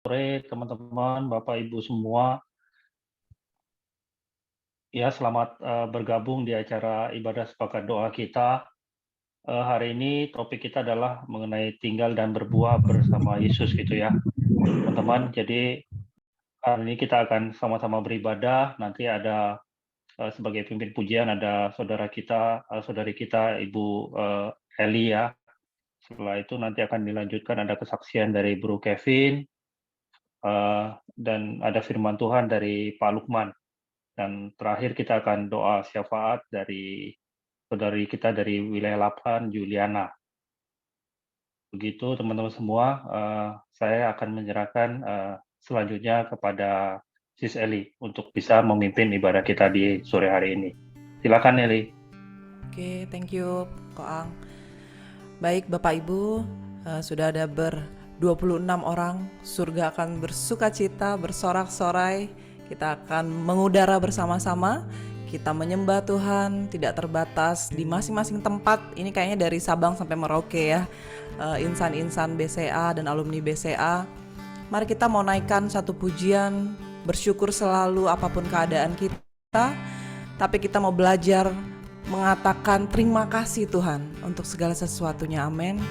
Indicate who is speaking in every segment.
Speaker 1: Sore teman-teman, Bapak Ibu semua. Ya, selamat bergabung di acara ibadah sepakat doa kita. Hari ini topik kita adalah mengenai tinggal dan berbuah bersama Yesus gitu ya, teman-teman. Jadi hari ini kita akan sama-sama beribadah. Nanti ada sebagai pimpin pujian ada saudari kita Ibu Eli ya. Setelah itu nanti akan dilanjutkan ada kesaksian dari Bro Kevin dan ada firman Tuhan dari Pak Lukman. Dan terakhir kita akan doa syafaat dari saudari kita dari wilayah 8, Juliana. Begitu teman-teman semua, saya akan menyerahkan selanjutnya kepada Sis Eli untuk bisa memimpin ibadah kita di sore hari ini. Silakan Eli.
Speaker 2: Oke, thank you Koang. Baik Bapak Ibu, sudah ada 26 orang, surga akan bersuka cita, bersorak-sorai. Kita akan mengudara bersama-sama, kita menyembah Tuhan tidak terbatas di masing-masing tempat. Ini kayaknya dari Sabang sampai Merauke ya, insan-insan BCA dan alumni BCA. Mari kita mau naikkan satu pujian, bersyukur selalu apapun keadaan kita, tapi kita mau belajar mengatakan terima kasih Tuhan untuk segala sesuatunya. Amin.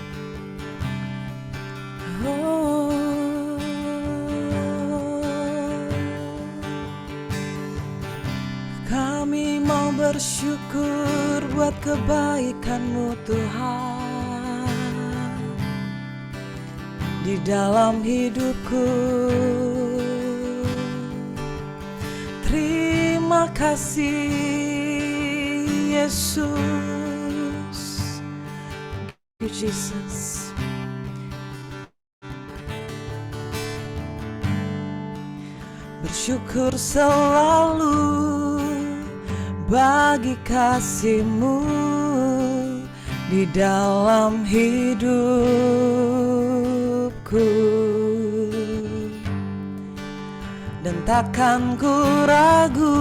Speaker 2: Kami mau bersyukur buat kebaikan-Mu Tuhan di dalam hidupku. Terima kasih Yesus, Jesus. Bersyukur selalu bagi kasih-Mu di dalam hidupku, dan takkan ku ragu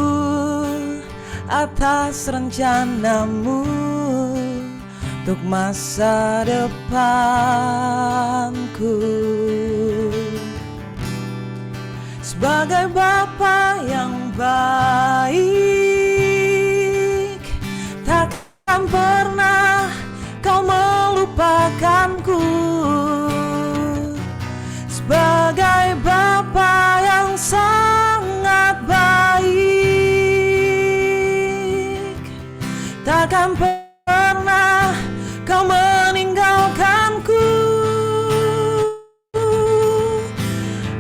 Speaker 2: atas rencana-Mu untuk masa depanku. Sebagai Bapa yang baik, takkan pernah Kau melupakanku. Sebagai Bapa yang sangat baik, takkan pernah Kau meninggalkanku.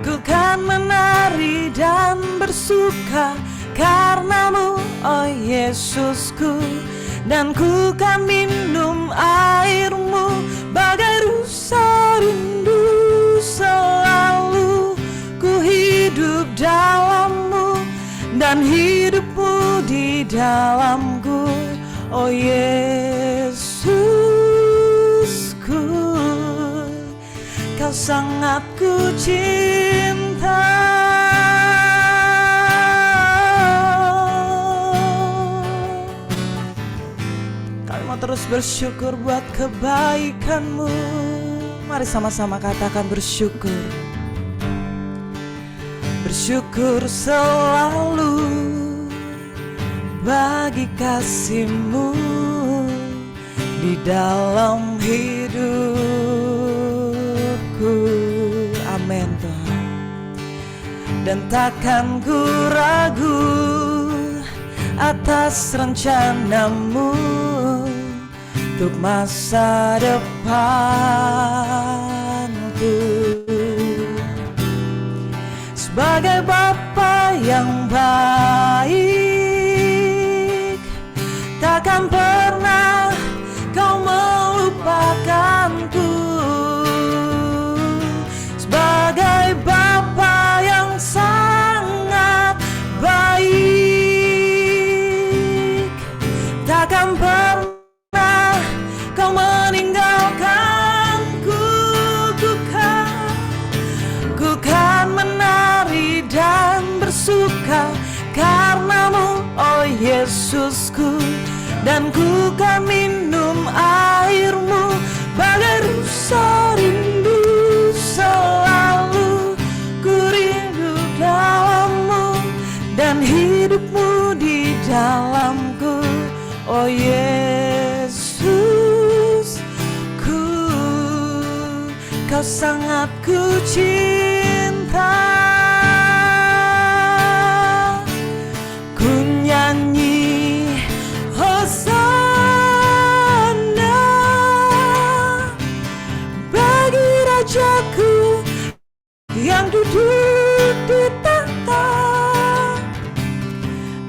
Speaker 2: Ku kan menari dan bersuka karena-Mu, oh Yesusku, dan ku kan minum air-Mu bagai rusa rindu. Selalu ku hidup dalam-Mu dan hidup-Mu di dalamku, oh Yesusku. Kau sangat ku cinta. Kami mau terus bersyukur buat kebaikan-Mu. Mari sama-sama katakan bersyukur. Bersyukur selalu bagi kasih-Mu di dalam hidupku. Amin Tuhan. Dan takkan ku ragu atas rencana-Mu untuk masa depanku. Sebagai Bapa yang baik, takkan pernah Kau melupakanku. Sebagai Bapa yang sangat baik, takkan pernah Kau meninggalkanku. Ku kan menari dan bersuka karena-Mu, oh Yesusku, dan ku kan minum air-Mu bagai rusa rindu. Selalu ku dan hidupmu di dalamku, oh Yesus. Kau sangat ku cinta. Ku nyanyi Hosana bagi Rajaku yang duduk di tahta.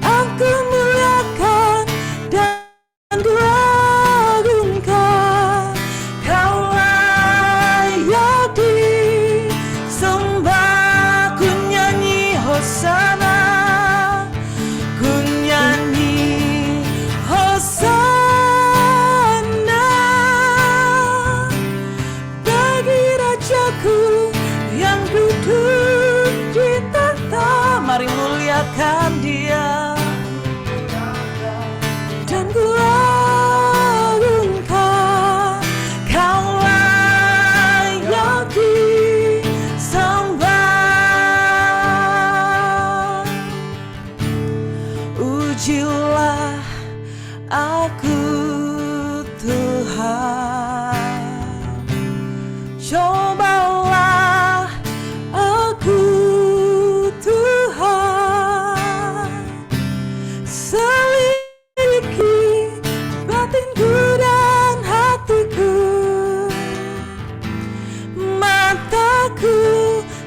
Speaker 2: Aku muliakan dan ku agungkan. Kau layak disembah. Ku nyanyi Hosana, ku nyanyi Hosana bagi Rajaku yang duduk di tahta. Mari muliakan Dia dan ku agungkan. Kau layak disembah. Ujilah aku Tuhan, cobalah aku Tuhan, selidiki batinku dan hatiku. Mataku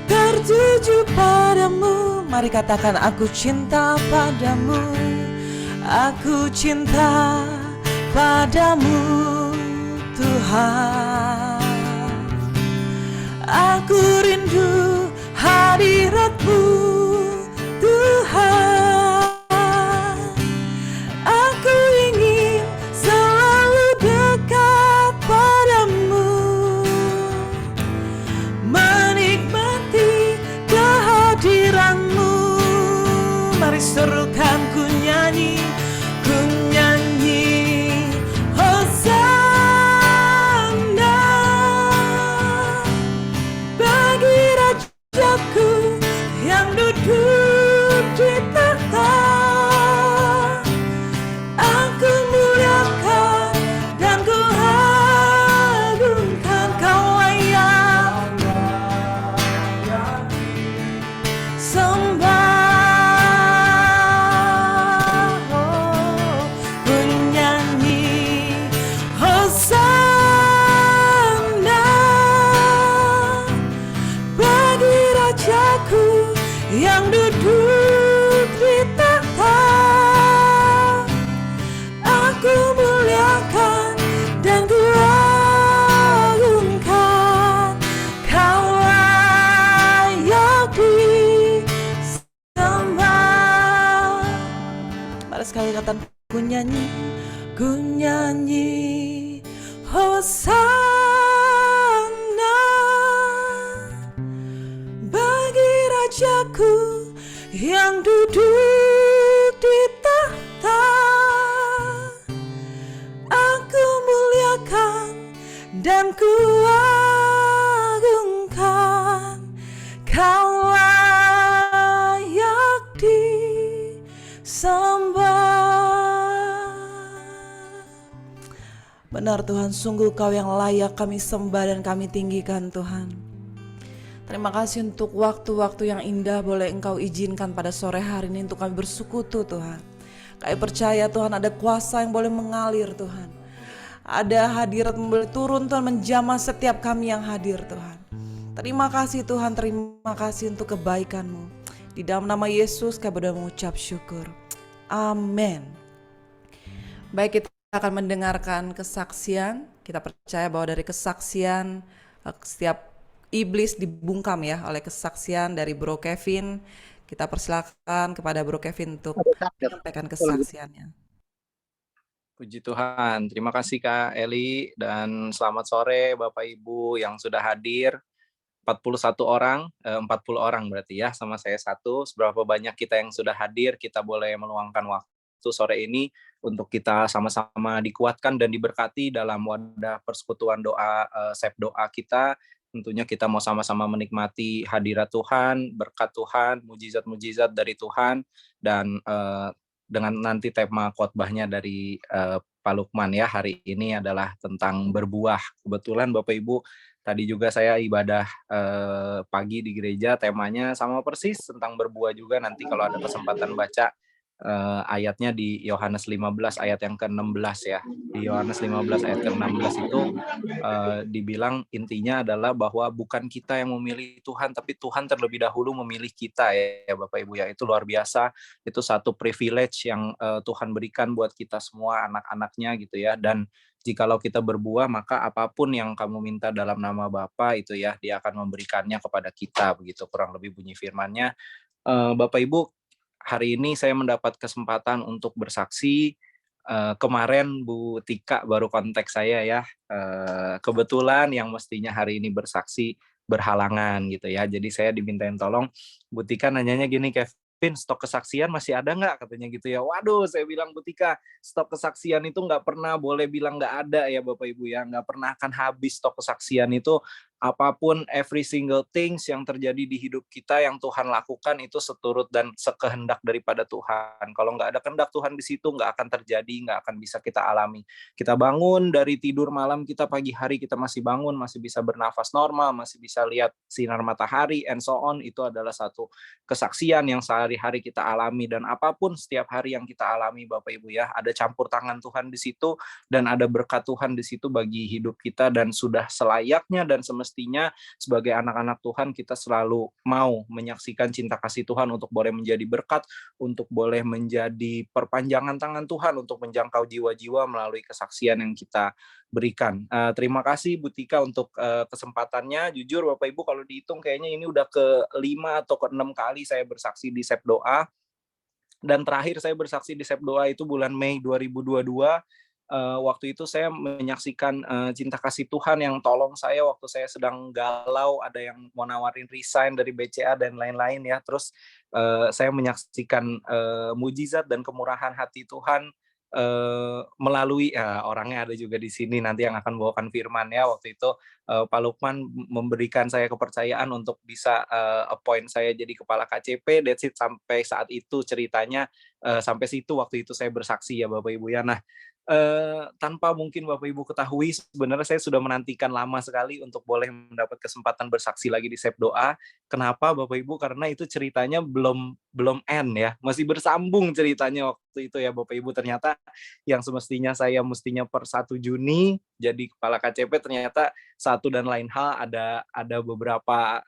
Speaker 2: tertuju padamu. Mari katakan, aku cinta padamu. Aku cinta padamu Tuhan. Aku rindu hadirat-Mu Tuhan. Aku ingin selalu dekat padamu, menikmati kehadiran-Mu. Mari serukan, ku nyanyi Hosana bagi Rajaku yang duduk di tahta. Aku muliakan dan ku agungkan. Kau layak sembah. Ku nyanyi Hosana bagi Rajaku yang duduk di tahta. Aku muliakan dan ku agungkan. Kau layak disembah. Mari sekali katakan, ku nyanyi Hosana bagi Rajaku yang duduk di tahta. Aku muliakan dan ku agungkan. Kau layak disembah. Benar Tuhan, sungguh Kau yang layak kami sembah dan kami tinggikan Tuhan. Terima kasih untuk waktu-waktu yang indah boleh Engkau izinkan pada sore hari ini untuk kami bersekutu Tuhan. Kami percaya Tuhan ada kuasa yang boleh mengalir Tuhan. Ada hadirat yang boleh turun Tuhan menjamah setiap kami yang hadir Tuhan. Terima kasih Tuhan, terima kasih untuk kebaikan-Mu. Di dalam nama Yesus kami berdoa mengucap syukur. Amin. Baik, kita akan mendengarkan kesaksian. Kita percaya bahwa dari kesaksian setiap iblis dibungkam ya oleh kesaksian dari Bro Kevin. Kita persilakan kepada Bro Kevin untuk menyampaikan kesaksiannya.
Speaker 3: Puji Tuhan, terima kasih Kak Eli dan selamat sore Bapak Ibu yang sudah hadir. 41 orang, 40 orang berarti ya, sama saya satu. Seberapa banyak kita yang sudah hadir, kita boleh meluangkan waktu sore ini untuk kita sama-sama dikuatkan dan diberkati dalam wadah persekutuan doa, sep doa kita tentunya kita mau sama-sama menikmati hadirat Tuhan, berkat Tuhan, mujizat-mujizat dari Tuhan, dan dengan nanti tema khotbahnya dari Pak Lukman ya, hari ini adalah tentang berbuah. Kebetulan Bapak Ibu, tadi juga saya ibadah pagi di gereja, temanya sama persis tentang berbuah juga. Nanti kalau ada kesempatan baca ayatnya di Yohanes 15 ayat yang ke-16 ya. Di Yohanes 15 ayat ke-16 itu dibilang intinya adalah bahwa bukan kita yang memilih Tuhan, tapi Tuhan terlebih dahulu memilih kita ya Bapak Ibu ya. Itu luar biasa, itu satu privilege yang Tuhan berikan buat kita semua anak-anaknya gitu ya. Dan jikalau kita berbuah, maka apapun yang kamu minta dalam nama Bapa itu ya, Dia akan memberikannya kepada kita, begitu kurang lebih bunyi firman-Nya. Bapak Ibu, hari ini saya mendapat kesempatan untuk bersaksi. Kemarin Bu Tika baru kontak saya ya. Kebetulan yang mestinya hari ini bersaksi berhalangan gitu ya. Jadi saya dimintain tolong. Bu Tika nanyanya gini, Kevin, stok kesaksian masih ada nggak? Katanya gitu ya. Waduh, saya bilang, Bu Tika, stok kesaksian itu nggak pernah boleh bilang nggak ada ya Bapak Ibu ya. Nggak pernah akan habis stok kesaksian itu. Apapun, every single things yang terjadi di hidup kita yang Tuhan lakukan itu seturut dan sekehendak daripada Tuhan. Kalau nggak ada kehendak Tuhan di situ, nggak akan terjadi, nggak akan bisa kita alami. Kita bangun dari tidur malam kita, pagi hari kita masih bangun, masih bisa bernafas normal, masih bisa lihat sinar matahari, and so on. Itu adalah satu kesaksian yang sehari-hari kita alami. Dan apapun setiap hari yang kita alami Bapak Ibu ya, ada campur tangan Tuhan di situ, dan ada berkat Tuhan di situ bagi hidup kita, dan sudah selayaknya dan semestinya sebagai anak-anak Tuhan kita selalu mau menyaksikan cinta kasih Tuhan untuk boleh menjadi berkat, untuk boleh menjadi perpanjangan tangan Tuhan untuk menjangkau jiwa-jiwa melalui kesaksian yang kita berikan. Terima kasih Bu Tika untuk kesempatannya. Jujur Bapak Ibu, kalau dihitung kayaknya ini udah ke-5 atau ke-6 kali saya bersaksi di Sep Doa. Dan terakhir saya bersaksi di Sep Doa itu bulan Mei 2022. Waktu itu saya menyaksikan cinta kasih Tuhan yang tolong saya waktu saya sedang galau, ada yang mau nawarin resign dari BCA dan lain-lain ya. Terus saya menyaksikan mujizat dan kemurahan hati Tuhan melalui orangnya ada juga di sini nanti yang akan bawakan firman ya. Waktu itu Pak Lukman memberikan saya kepercayaan untuk bisa appoint saya jadi kepala KCP. That's it, sampai saat itu ceritanya, sampai situ waktu itu saya bersaksi ya Bapak Ibu ya. Nah, tanpa mungkin Bapak Ibu ketahui, sebenarnya saya sudah menantikan lama sekali untuk boleh mendapat kesempatan bersaksi lagi di Sep Doa. Kenapa Bapak Ibu? Karena itu ceritanya belum end ya, masih bersambung ceritanya waktu itu ya Bapak Ibu. Ternyata yang semestinya saya per 1 Juni jadi kepala KCP, ternyata satu dan lain hal ada beberapa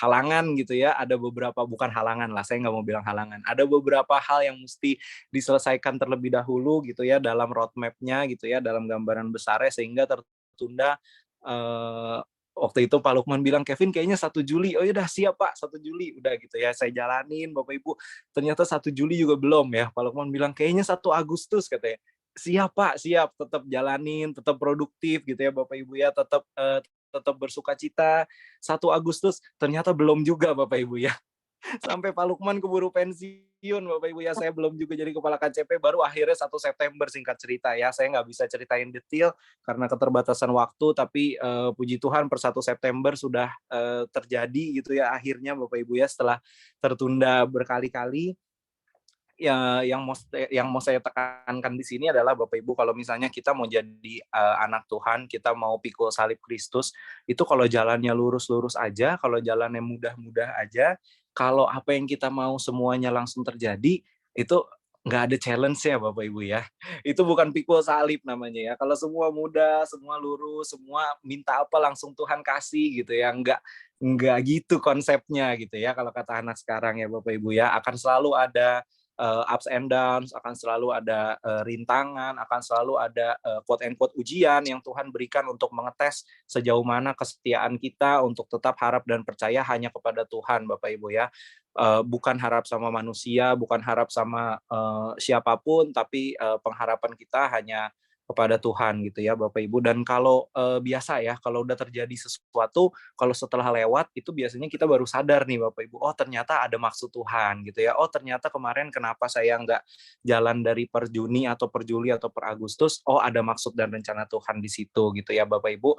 Speaker 3: halangan gitu ya, ada beberapa, bukan halangan lah, saya nggak mau bilang halangan, ada beberapa hal yang mesti diselesaikan terlebih dahulu gitu ya dalam roadmap-nya gitu ya, dalam gambaran besarnya, sehingga tertunda. Waktu itu Pak Lukman bilang, Kevin kayaknya 1 Juli. Oh udah siap Pak, 1 Juli. Udah gitu ya, saya jalanin Bapak Ibu. Ternyata 1 Juli juga belum ya. Pak Lukman bilang, kayaknya 1 Agustus katanya. Siap Pak, siap. Tetap jalanin, tetap produktif gitu ya Bapak Ibu ya. Tetap bersukacita. 1 Agustus ternyata belum juga Bapak Ibu ya. Sampai Pak Lukman keburu pensiun Bapak Ibu ya, saya belum juga jadi kepala KCP, baru akhirnya 1 September singkat cerita ya. Saya nggak bisa ceritain detail karena keterbatasan waktu, tapi puji Tuhan per 1 September sudah terjadi gitu ya akhirnya Bapak Ibu ya, setelah tertunda berkali-kali. Ya, yang mau saya tekankan di sini adalah Bapak Ibu, kalau misalnya kita mau jadi anak Tuhan, kita mau pikul salib Kristus, itu kalau jalannya lurus-lurus aja, kalau jalannya mudah-mudah aja, kalau apa yang kita mau semuanya langsung terjadi, itu nggak ada challenge ya Bapak Ibu ya. Itu bukan pikul salib namanya ya. Kalau semua mudah, semua lurus, semua minta apa langsung Tuhan kasih gitu ya. Nggak gitu konsepnya gitu ya. Kalau kata anak sekarang ya Bapak Ibu ya, akan selalu ada ups and downs, akan selalu ada rintangan, akan selalu ada quote and quote ujian yang Tuhan berikan untuk mengetes sejauh mana kesetiaan kita untuk tetap harap dan percaya hanya kepada Tuhan Bapak Ibu ya. Bukan harap sama manusia, bukan harap sama siapapun, tapi pengharapan kita hanya kepada Tuhan gitu ya Bapak Ibu. Dan kalau biasa ya, kalau udah terjadi sesuatu, kalau setelah lewat itu biasanya kita baru sadar nih Bapak Ibu, oh ternyata ada maksud Tuhan gitu ya. Oh ternyata kemarin kenapa saya nggak jalan dari per Juni atau per Juli atau per Agustus, oh ada maksud dan rencana Tuhan di situ gitu ya Bapak Ibu.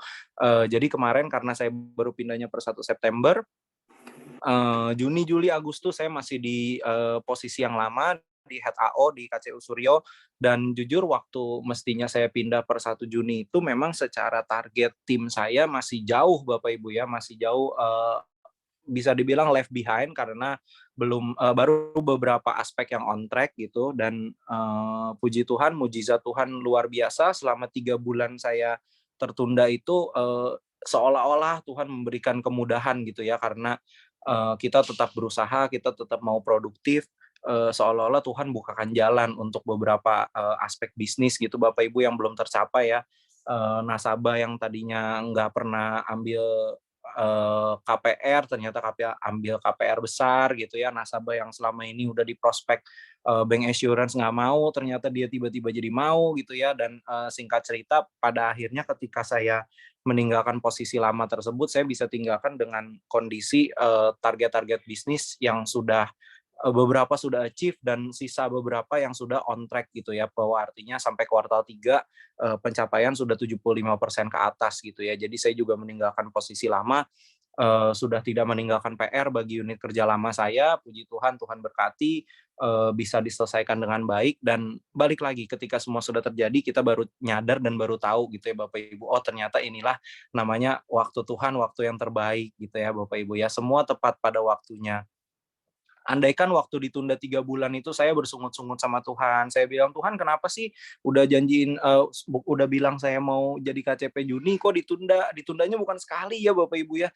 Speaker 3: Jadi kemarin karena saya baru pindahnya per 1 September, Juni, Juli, Agustus saya masih di posisi yang lama di Head AO di KCU Suryo, dan jujur waktu mestinya saya pindah per 1 Juni itu memang secara target tim saya masih jauh Bapak Ibu ya, masih jauh, bisa dibilang left behind karena baru beberapa aspek yang on track gitu. Dan puji Tuhan, mujizat Tuhan luar biasa selama 3 bulan saya tertunda itu, seolah-olah Tuhan memberikan kemudahan gitu ya, karena kita tetap berusaha, kita tetap mau produktif, seolah-olah Tuhan bukakan jalan untuk beberapa aspek bisnis gitu Bapak Ibu yang belum tercapai ya. Nasabah yang tadinya nggak pernah ambil KPR, ternyata ambil KPR besar gitu ya. Nasabah yang selama ini udah di prospek bank assurance nggak mau, ternyata dia tiba-tiba jadi mau gitu ya. Dan singkat cerita, pada akhirnya ketika saya meninggalkan posisi lama tersebut, saya bisa tinggalkan dengan kondisi target-target bisnis yang sudah beberapa sudah achieve dan sisa beberapa yang sudah on track gitu ya, bahwa artinya sampai kuartal 3 pencapaian sudah 75% ke atas gitu ya. Jadi saya juga meninggalkan posisi lama, sudah tidak meninggalkan PR bagi unit kerja lama saya. Puji Tuhan, Tuhan berkati, bisa diselesaikan dengan baik. Dan balik lagi ketika semua sudah terjadi, kita baru nyadar dan baru tahu gitu ya Bapak Ibu, oh ternyata inilah namanya waktu Tuhan, waktu yang terbaik gitu ya Bapak Ibu ya. Semua tepat pada waktunya. Andaikan waktu ditunda 3 bulan itu saya bersungut-sungut sama Tuhan, saya bilang, "Tuhan kenapa sih udah janjiin, udah bilang saya mau jadi KCP Juni, kok ditunda? Ditundanya bukan sekali ya Bapak Ibu ya."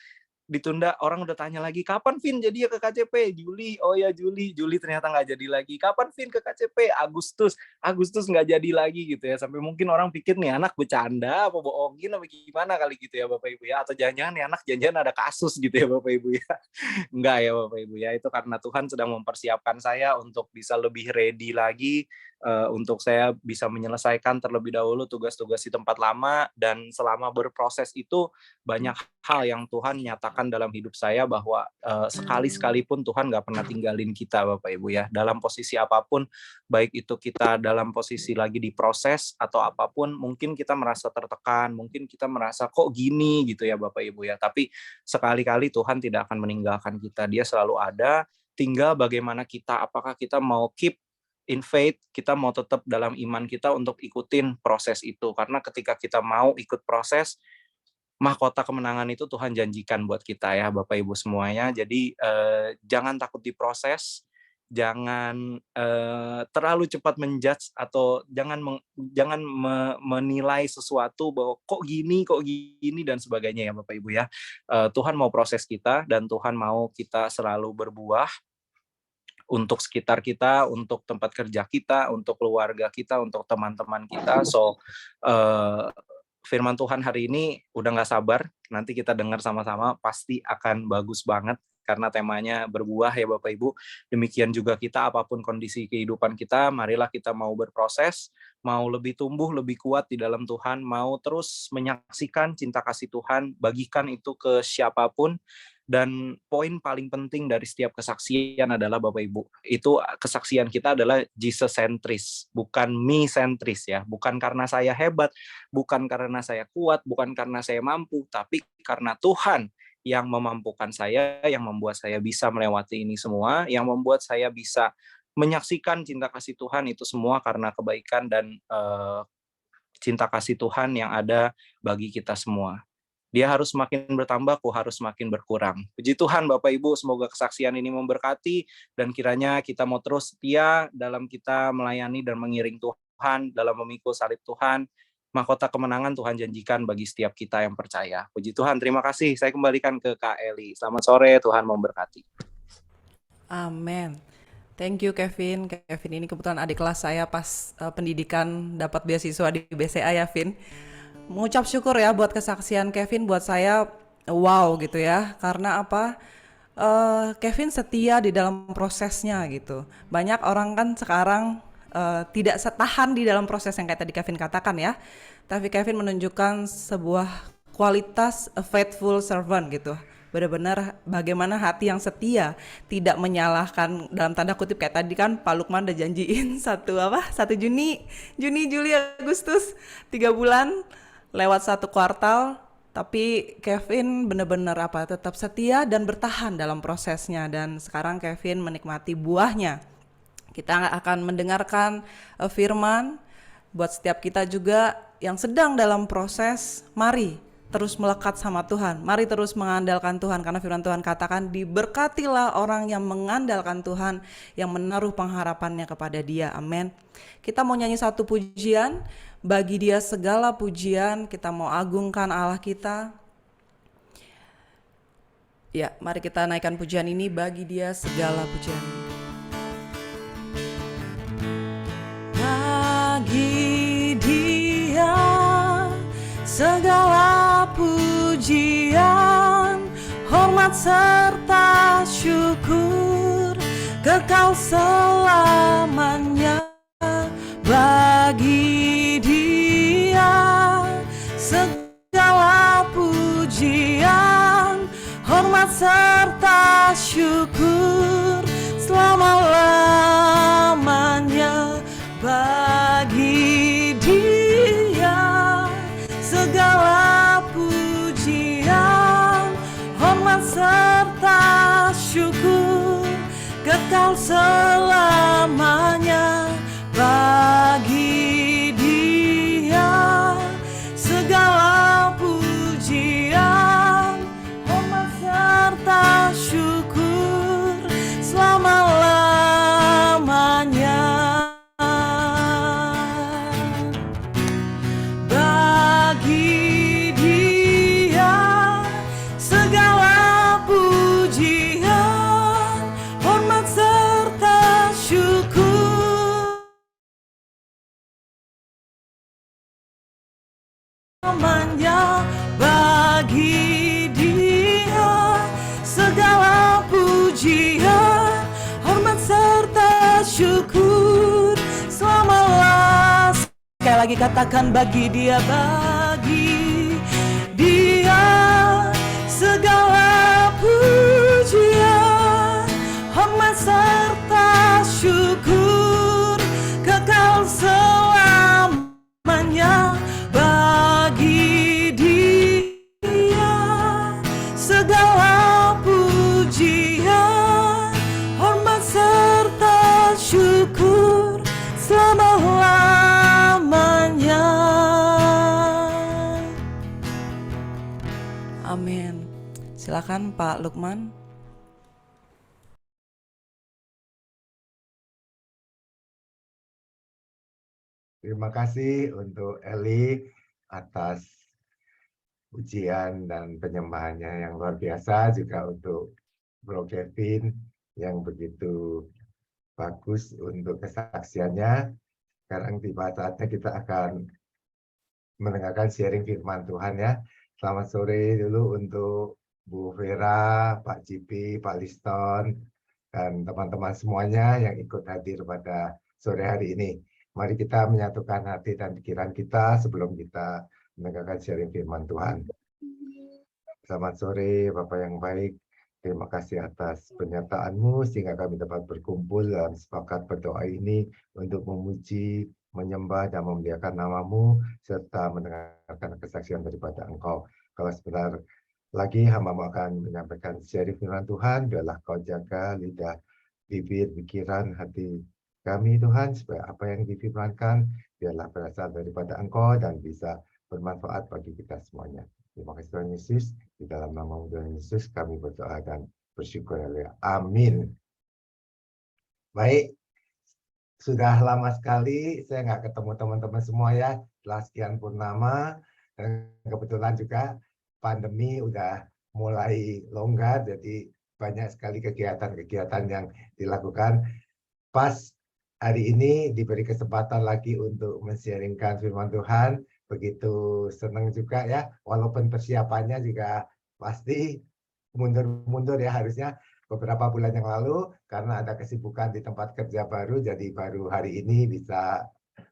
Speaker 3: Ditunda, orang udah tanya lagi, "Kapan Vin jadi ya ke KCP?" Juli, "Oh ya Juli." Juli ternyata nggak jadi lagi. "Kapan Vin ke KCP?" Agustus. Agustus nggak jadi lagi gitu ya. Sampai mungkin orang pikir nih anak bercanda, apa bohongin, apa gimana kali gitu ya Bapak Ibu ya. Atau jangan-jangan nih anak jangan ada kasus gitu ya Bapak Ibu ya. Enggak ya Bapak Ibu ya, itu karena Tuhan sedang mempersiapkan saya untuk bisa lebih ready lagi, untuk saya bisa menyelesaikan terlebih dahulu tugas-tugas di tempat lama. Dan selama berproses itu banyak hal yang Tuhan nyatakan dalam hidup saya, bahwa sekali-sekalipun Tuhan nggak pernah tinggalin kita Bapak Ibu ya, dalam posisi apapun, baik itu kita dalam posisi lagi diproses atau apapun, mungkin kita merasa tertekan, mungkin kita merasa kok gini gitu ya Bapak Ibu ya, tapi sekali-kali Tuhan tidak akan meninggalkan kita, Dia selalu ada. Tinggal bagaimana kita, apakah kita mau keep in faith, kita mau tetap dalam iman kita untuk ikutin proses itu. Karena ketika kita mau ikut proses, mahkota kemenangan itu Tuhan janjikan buat kita ya Bapak Ibu semuanya. Jadi jangan takut diproses, jangan terlalu cepat menjudge, atau jangan menilai sesuatu bahwa kok gini dan sebagainya ya Bapak Ibu ya. Tuhan mau proses kita, dan Tuhan mau kita selalu berbuah untuk sekitar kita, untuk tempat kerja kita, untuk keluarga kita, untuk teman-teman kita. So firman Tuhan hari ini udah nggak sabar, nanti kita dengar sama-sama, pasti akan bagus banget karena temanya berbuah ya Bapak Ibu. Demikian juga kita, apapun kondisi kehidupan kita, marilah kita mau berproses, mau lebih tumbuh, lebih kuat di dalam Tuhan, mau terus menyaksikan cinta kasih Tuhan, bagikan itu ke siapapun. Dan poin paling penting dari setiap kesaksian adalah Bapak Ibu, itu kesaksian kita adalah Jesus centris, bukan me centris ya. Bukan karena saya hebat, bukan karena saya kuat, bukan karena saya mampu, tapi karena Tuhan yang memampukan saya, yang membuat saya bisa melewati ini semua, yang membuat saya bisa menyaksikan cinta kasih Tuhan itu semua karena kebaikan dan cinta kasih Tuhan yang ada bagi kita semua. Dia harus semakin bertambah, aku harus semakin berkurang. Puji Tuhan Bapak Ibu, semoga kesaksian ini memberkati, dan kiranya kita mau terus setia dalam kita melayani dan mengiring Tuhan, dalam memikul salib Tuhan. Mahkota kemenangan Tuhan janjikan bagi setiap kita yang percaya. Puji Tuhan, terima kasih. Saya kembalikan ke Kak Eli. Selamat sore, Tuhan memberkati.
Speaker 2: Amin. Thank you Kevin. Kevin ini kebetulan adik kelas saya pas pendidikan dapat beasiswa di BCA ya, Vin. Mengucap syukur ya buat kesaksian Kevin, buat saya wow gitu ya. Karena apa? Kevin setia di dalam prosesnya gitu. Banyak orang kan sekarang tidak tahan di dalam proses yang kayak tadi Kevin katakan ya. Tapi Kevin menunjukkan sebuah kualitas a faithful servant gitu. Benar-benar bagaimana hati yang setia, tidak menyalahkan dalam tanda kutip kayak tadi kan Pak Lukman udah janjiin 1 Juni, Juli, Agustus 3 bulan lewat 1 kuartal, tapi Kevin benar-benar tetap setia dan bertahan dalam prosesnya, dan sekarang Kevin menikmati buahnya. Kita akan mendengarkan firman buat setiap kita juga yang sedang dalam proses. Mari terus melekat sama Tuhan, mari terus mengandalkan Tuhan, karena firman Tuhan katakan diberkatilah orang yang mengandalkan Tuhan, yang menaruh pengharapannya kepada Dia. Amin. Kita mau nyanyi 1 pujian, bagi Dia segala pujian, kita mau agungkan Allah kita. Ya, mari kita naikkan pujian ini, bagi Dia segala pujian. Bagi Dia segala pujian, hormat serta syukur, kekal selamanya. Bagi Dia segala pujian, hormat serta syukur, selama-lamanya. Bagi Dia segala pujian, hormat serta syukur, kekal selamanya. Bagi Dia segala pujian, hormat serta syukur, selama-lamanya. Bagi Dia segala pujian, hormat serta syukur, selama-lamanya. Sekali lagi katakan, bagi Dia segala pujian, hormat serta syukur, kekal selamanya. Bagi Dia segala pujian, hormat serta syukur, selama-lamanya. Amin. Silakan Pak Lukman.
Speaker 4: Terima kasih untuk Eli atas pujian dan penyembahannya yang luar biasa, juga untuk Bro Kevin yang begitu bagus untuk kesaksiannya. Sekarang tiba saatnya kita akan mendengarkan sharing firman Tuhan ya. Selamat sore dulu untuk Bu Vera, Pak Cipi, Pak Liston, dan teman-teman semuanya yang ikut hadir pada sore hari ini. Mari kita menyatukan hati dan pikiran kita sebelum kita mendengarkan sharing firman Tuhan. Selamat sore Bapak yang baik. Terima kasih atas penyertaan-Mu sehingga kami dapat berkumpul dan sepakat berdoa ini untuk memuji, menyembah dan memuliakan nama-Mu serta mendengarkan kesaksian daripada Engkau. Kalau sebentar lagi hamba-Mu akan menyampaikan sharing firman Tuhan, biarlah Kau jaga lidah, bibir, pikiran, hati kami Tuhan, supaya apa yang difirmankan biarlah berasal daripada Engkau dan bisa bermanfaat bagi kita semuanya. Terima kasih Tuhan Yesus, di dalam nama Tuhan Yesus kami berdoa dan bersyukur. Amin. Baik, sudah lama sekali saya nggak ketemu teman-teman semua ya, setelah sekian purnama, dan kebetulan juga pandemi udah mulai longgar, jadi banyak sekali kegiatan-kegiatan yang dilakukan. Pas hari ini diberi kesempatan lagi untuk men-sharingkan firman Tuhan, begitu senang juga ya, walaupun persiapannya juga pasti mundur-mundur ya harusnya, beberapa bulan yang lalu, karena ada kesibukan di tempat kerja baru, jadi baru hari ini bisa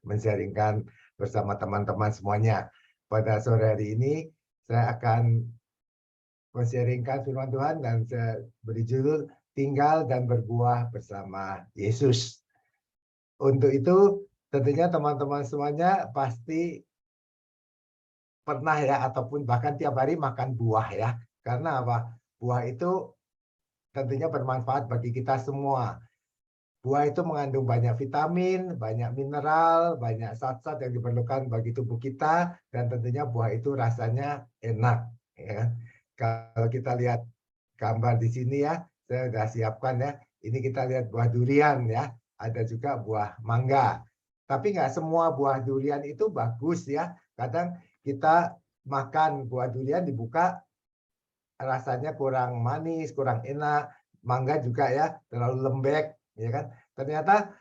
Speaker 4: men-sharingkan bersama teman-teman semuanya. Pada sore hari ini saya akan men-sharingkan firman Tuhan dan saya beri judul Tinggal dan Berbuah Bersama Yesus. Untuk itu tentunya teman-teman semuanya pasti pernah ya, ataupun bahkan tiap hari makan buah ya. Karena apa? Buah itu tentunya bermanfaat bagi kita semua. Buah itu mengandung banyak vitamin, banyak mineral, banyak zat-zat yang diperlukan bagi tubuh kita, dan tentunya buah itu rasanya enak. Ya. Kalau kita lihat gambar di sini ya, saya sudah siapkan ya. Ini kita lihat buah durian ya, ada juga buah mangga. Tapi nggak semua buah durian itu bagus ya. Kadang kita makan buah durian dibuka, rasanya kurang manis, kurang enak. Mangga juga ya, terlalu lembek, ya kan? Ternyata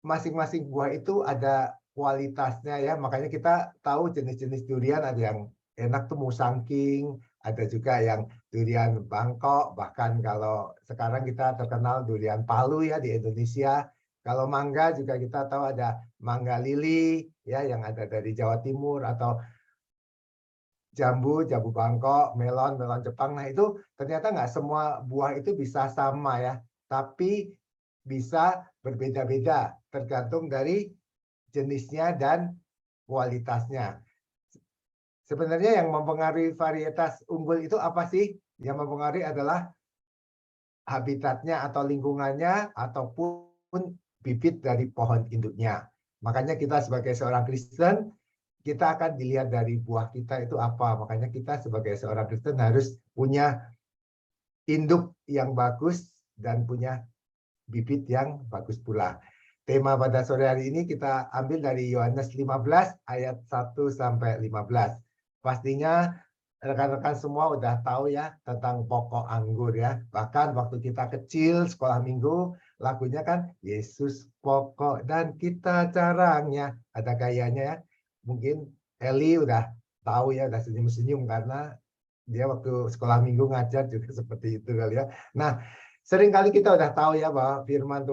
Speaker 4: masing-masing buah itu ada kualitasnya ya. Makanya kita tahu jenis-jenis durian, ada yang enak tuh musangking, ada juga yang durian Bangkok, bahkan kalau sekarang kita terkenal durian Palu ya di Indonesia. Kalau mangga juga kita tahu ada mangga lili ya yang ada dari Jawa Timur, atau jambu Bangkok, melon Jepang. Nah itu ternyata nggak semua buah itu bisa sama ya, tapi bisa berbeda-beda tergantung dari jenisnya dan kualitasnya. Sebenarnya yang mempengaruhi varietas unggul itu apa sih? Yang mempengaruhi adalah habitatnya atau lingkungannya, ataupun bibit dari pohon induknya. Makanya kita sebagai seorang Kristen, kita akan dilihat dari buah kita itu apa. Makanya kita sebagai seorang Kristen harus punya induk yang bagus dan punya bibit yang bagus pula. Tema pada sore hari ini kita ambil dari Yohanes 15 ayat 1 sampai 15. Pastinya rekan-rekan semua udah tahu ya tentang pokok anggur ya. Bahkan waktu kita kecil sekolah minggu, lagunya kan Yesus pokok dan kita carangnya. Ada gayanya ya. Mungkin Eli udah tahu ya, udah senyum-senyum karena dia waktu sekolah minggu ngajar juga seperti itu kali ya. Nah, seringkali kita udah tahu ya bahwa firman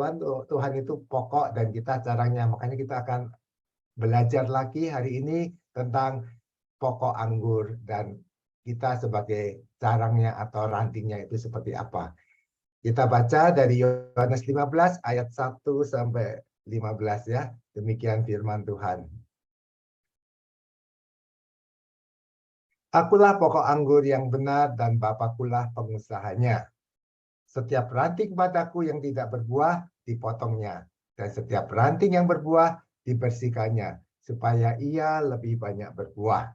Speaker 4: Tuhan itu pokok dan kita caranya. Makanya kita akan belajar lagi hari ini tentang pokok anggur dan kita sebagai carangnya atau rantingnya itu seperti apa. Kita baca dari Yohanes 15 ayat 1 sampai 15 ya. Demikian firman Tuhan. Akulah pokok anggur yang benar dan Bapakulah pengusahanya. Setiap ranting padaku yang tidak berbuah dipotongnya, dan setiap ranting yang berbuah dibersihkannya, supaya ia lebih banyak berbuah.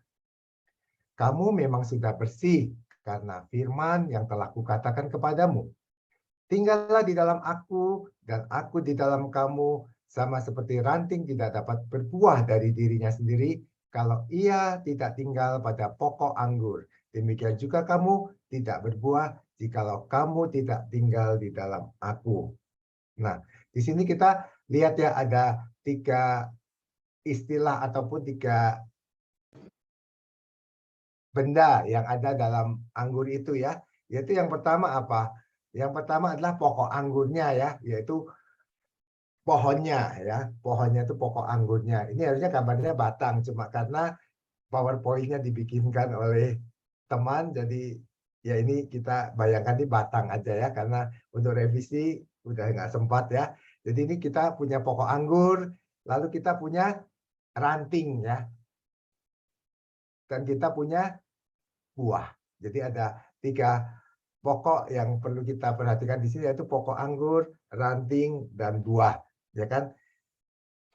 Speaker 4: Kamu memang sudah bersih karena firman yang telah kukatakan kepadamu. Tinggallah di dalam aku dan aku di dalam kamu, sama seperti ranting tidak dapat berbuah dari dirinya sendiri kalau ia tidak tinggal pada pokok anggur. Demikian juga kamu tidak berbuah jikalau kamu tidak tinggal di dalam aku. Nah, di sini kita lihat ya ada 3 istilah ataupun 3 benda yang ada dalam anggur itu ya. Yaitu yang pertama apa? Yang pertama adalah pokok anggurnya ya, yaitu pohonnya ya. Pohonnya itu pokok anggurnya. Ini harusnya gambarnya batang, cuma karena PowerPoint-nya dibikinkan oleh teman, jadi ya ini kita bayangkan di batang aja ya, karena untuk revisi udah nggak sempat ya. Jadi ini kita punya pokok anggur, lalu kita punya ranting ya, dan kita punya buah. Jadi ada 3 pokok yang perlu kita perhatikan di sini, yaitu pokok anggur, ranting, dan buah. Ya kan?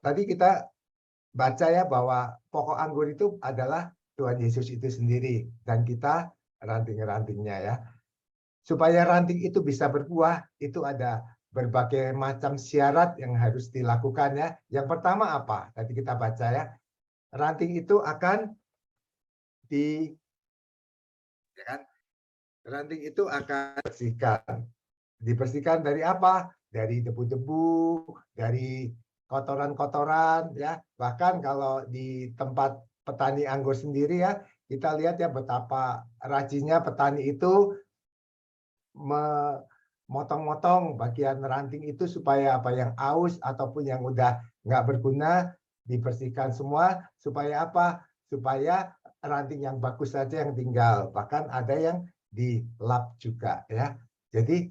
Speaker 4: Tadi kita baca ya bahwa pokok anggur itu adalah Tuhan Yesus itu sendiri, dan kita ranting-rantingnya ya. Supaya ranting itu bisa berbuah, itu ada berbagai macam syarat yang harus dilakukan ya. Yang pertama apa? Tadi kita baca ya. Ranting itu akan ranting itu akan dibersihkan. Dibersihkan dari apa? Dari debu-debu, dari kotoran-kotoran ya. Bahkan kalau di tempat petani anggur sendiri ya, kita lihat ya betapa rajinnya petani itu motong-motong bagian ranting itu supaya apa yang aus ataupun yang udah nggak berguna dibersihkan semua. Supaya apa? Supaya ranting yang bagus saja yang tinggal. Bahkan ada yang dilap juga ya. Jadi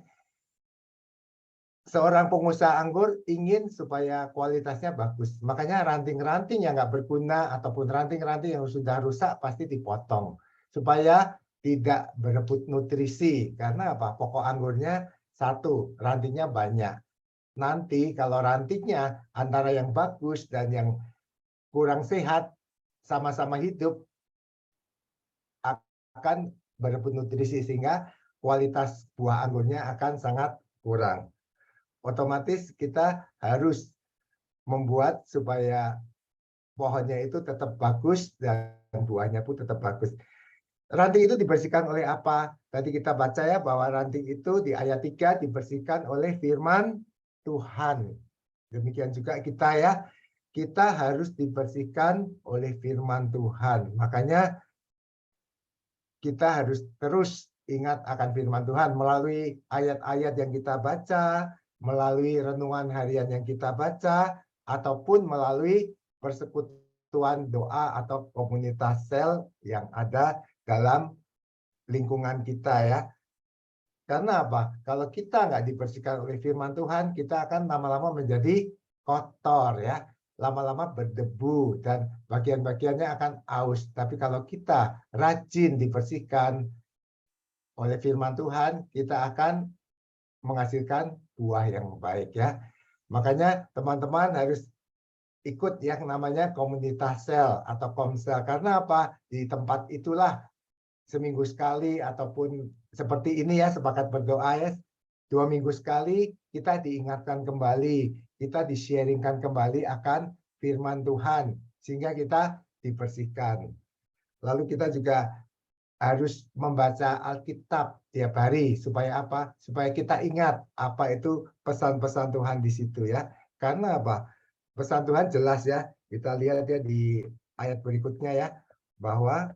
Speaker 4: seorang pengusaha anggur ingin supaya kualitasnya bagus. Makanya ranting-ranting yang nggak berguna ataupun ranting-ranting yang sudah rusak pasti dipotong. Supaya tidak berebut nutrisi. Karena apa? Pokok anggurnya satu, rantingnya banyak. Nanti kalau rantingnya antara yang bagus dan yang kurang sehat, sama-sama hidup, akan berebut nutrisi sehingga kualitas buah anggurnya akan sangat kurang. Otomatis kita harus membuat supaya pohonnya itu tetap bagus dan buahnya pun tetap bagus. Ranting itu dibersihkan oleh apa? Tadi kita baca ya bahwa ranting itu di ayat 3 dibersihkan oleh firman Tuhan. Demikian juga kita ya. Kita harus dibersihkan oleh firman Tuhan. Makanya kita harus terus ingat akan firman Tuhan melalui ayat-ayat yang kita baca, melalui renungan harian yang kita baca, ataupun melalui persekutuan doa atau komunitas sel yang ada dalam lingkungan kita ya. Karena apa? Kalau kita nggak dibersihkan oleh firman Tuhan, kita akan lama-lama menjadi kotor ya. Lama-lama berdebu dan bagian-bagiannya akan aus. Tapi kalau kita rajin dibersihkan oleh firman Tuhan, kita akan menghasilkan buah yang baik ya. Makanya teman-teman harus ikut yang namanya komunitas sel atau komsel. Karena apa? Di tempat itulah seminggu sekali ataupun seperti ini ya, sepakat berdoa ya, 2 minggu sekali kita diingatkan kembali, kita di-sharingkan kembali akan firman Tuhan sehingga kita dibersihkan. Lalu kita juga harus membaca Alkitab tiap hari supaya apa? Supaya kita ingat apa itu pesan-pesan Tuhan di situ ya. Karena apa? Pesan Tuhan jelas ya. Kita lihat ya di ayat berikutnya ya, bahwa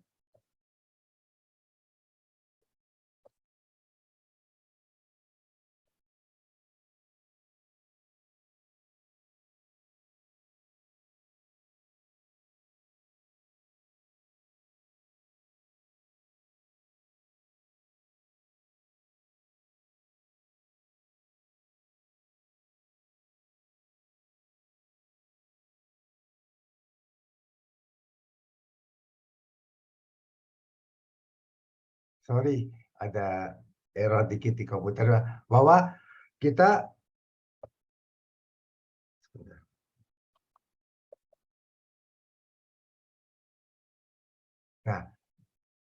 Speaker 4: sorry, ada error dikit di komputer bahwa kita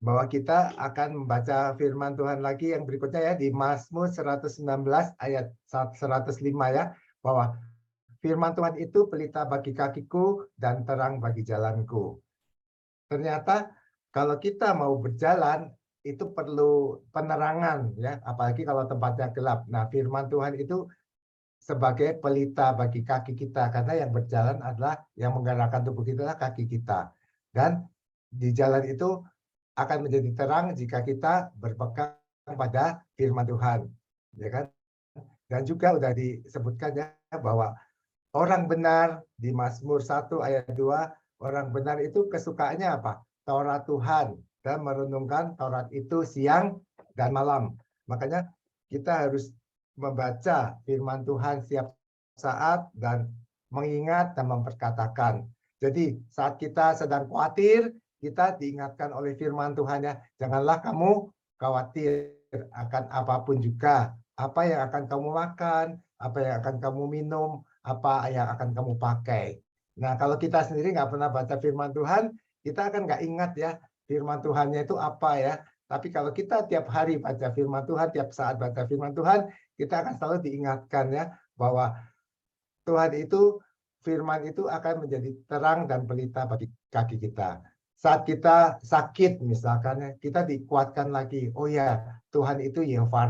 Speaker 4: bahwa kita akan membaca firman Tuhan lagi yang berikutnya ya di Mazmur 119 ayat 105 ya, bahwa firman Tuhan itu pelita bagi kakiku dan terang bagi jalanku. Ternyata kalau kita mau berjalan itu perlu penerangan ya, apalagi kalau tempatnya gelap. Nah, firman Tuhan itu sebagai pelita bagi kaki kita karena yang berjalan adalah yang menggerakkan tubuh kita adalah kaki kita. Dan di jalan itu akan menjadi terang jika kita berpegang pada firman Tuhan, ya kan? Dan juga sudah disebutkan ya bahwa orang benar di Mazmur 1 ayat 2, orang benar itu kesukaannya apa? Taurat Tuhan dan merenungkan Taurat itu siang dan malam. Makanya kita harus membaca firman Tuhan setiap saat dan mengingat dan memperkatakan. Jadi saat kita sedang khawatir, kita diingatkan oleh firman Tuhan ya, janganlah kamu khawatir akan apapun juga. Apa yang akan kamu makan, apa yang akan kamu minum, apa yang akan kamu pakai. Nah, kalau kita sendiri nggak pernah baca firman Tuhan, kita akan nggak ingat ya firman Tuhannya itu apa ya. Tapi kalau kita tiap hari baca firman Tuhan, tiap saat baca firman Tuhan, kita akan selalu diingatkan ya bahwa Tuhan itu, firman itu akan menjadi terang dan pelita bagi kaki kita. Saat kita sakit misalkan, kita dikuatkan lagi. Oh ya, Tuhan itu Yehova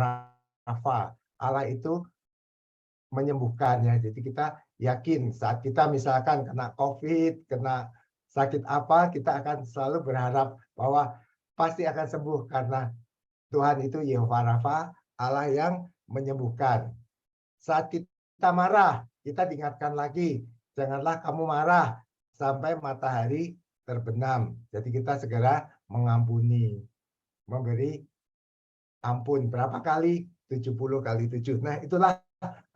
Speaker 4: Rafa. Allah itu menyembuhkan ya. Jadi kita yakin saat kita misalkan kena COVID, kena sakit apa, kita akan selalu berharap bahwa pasti akan sembuh karena Tuhan itu Yehova Rafa, Allah yang menyembuhkan. Saat kita marah, kita diingatkan lagi, janganlah kamu marah sampai matahari terbenam. Jadi kita segera mengampuni, memberi ampun. Berapa kali? 70 kali 7. Nah, itulah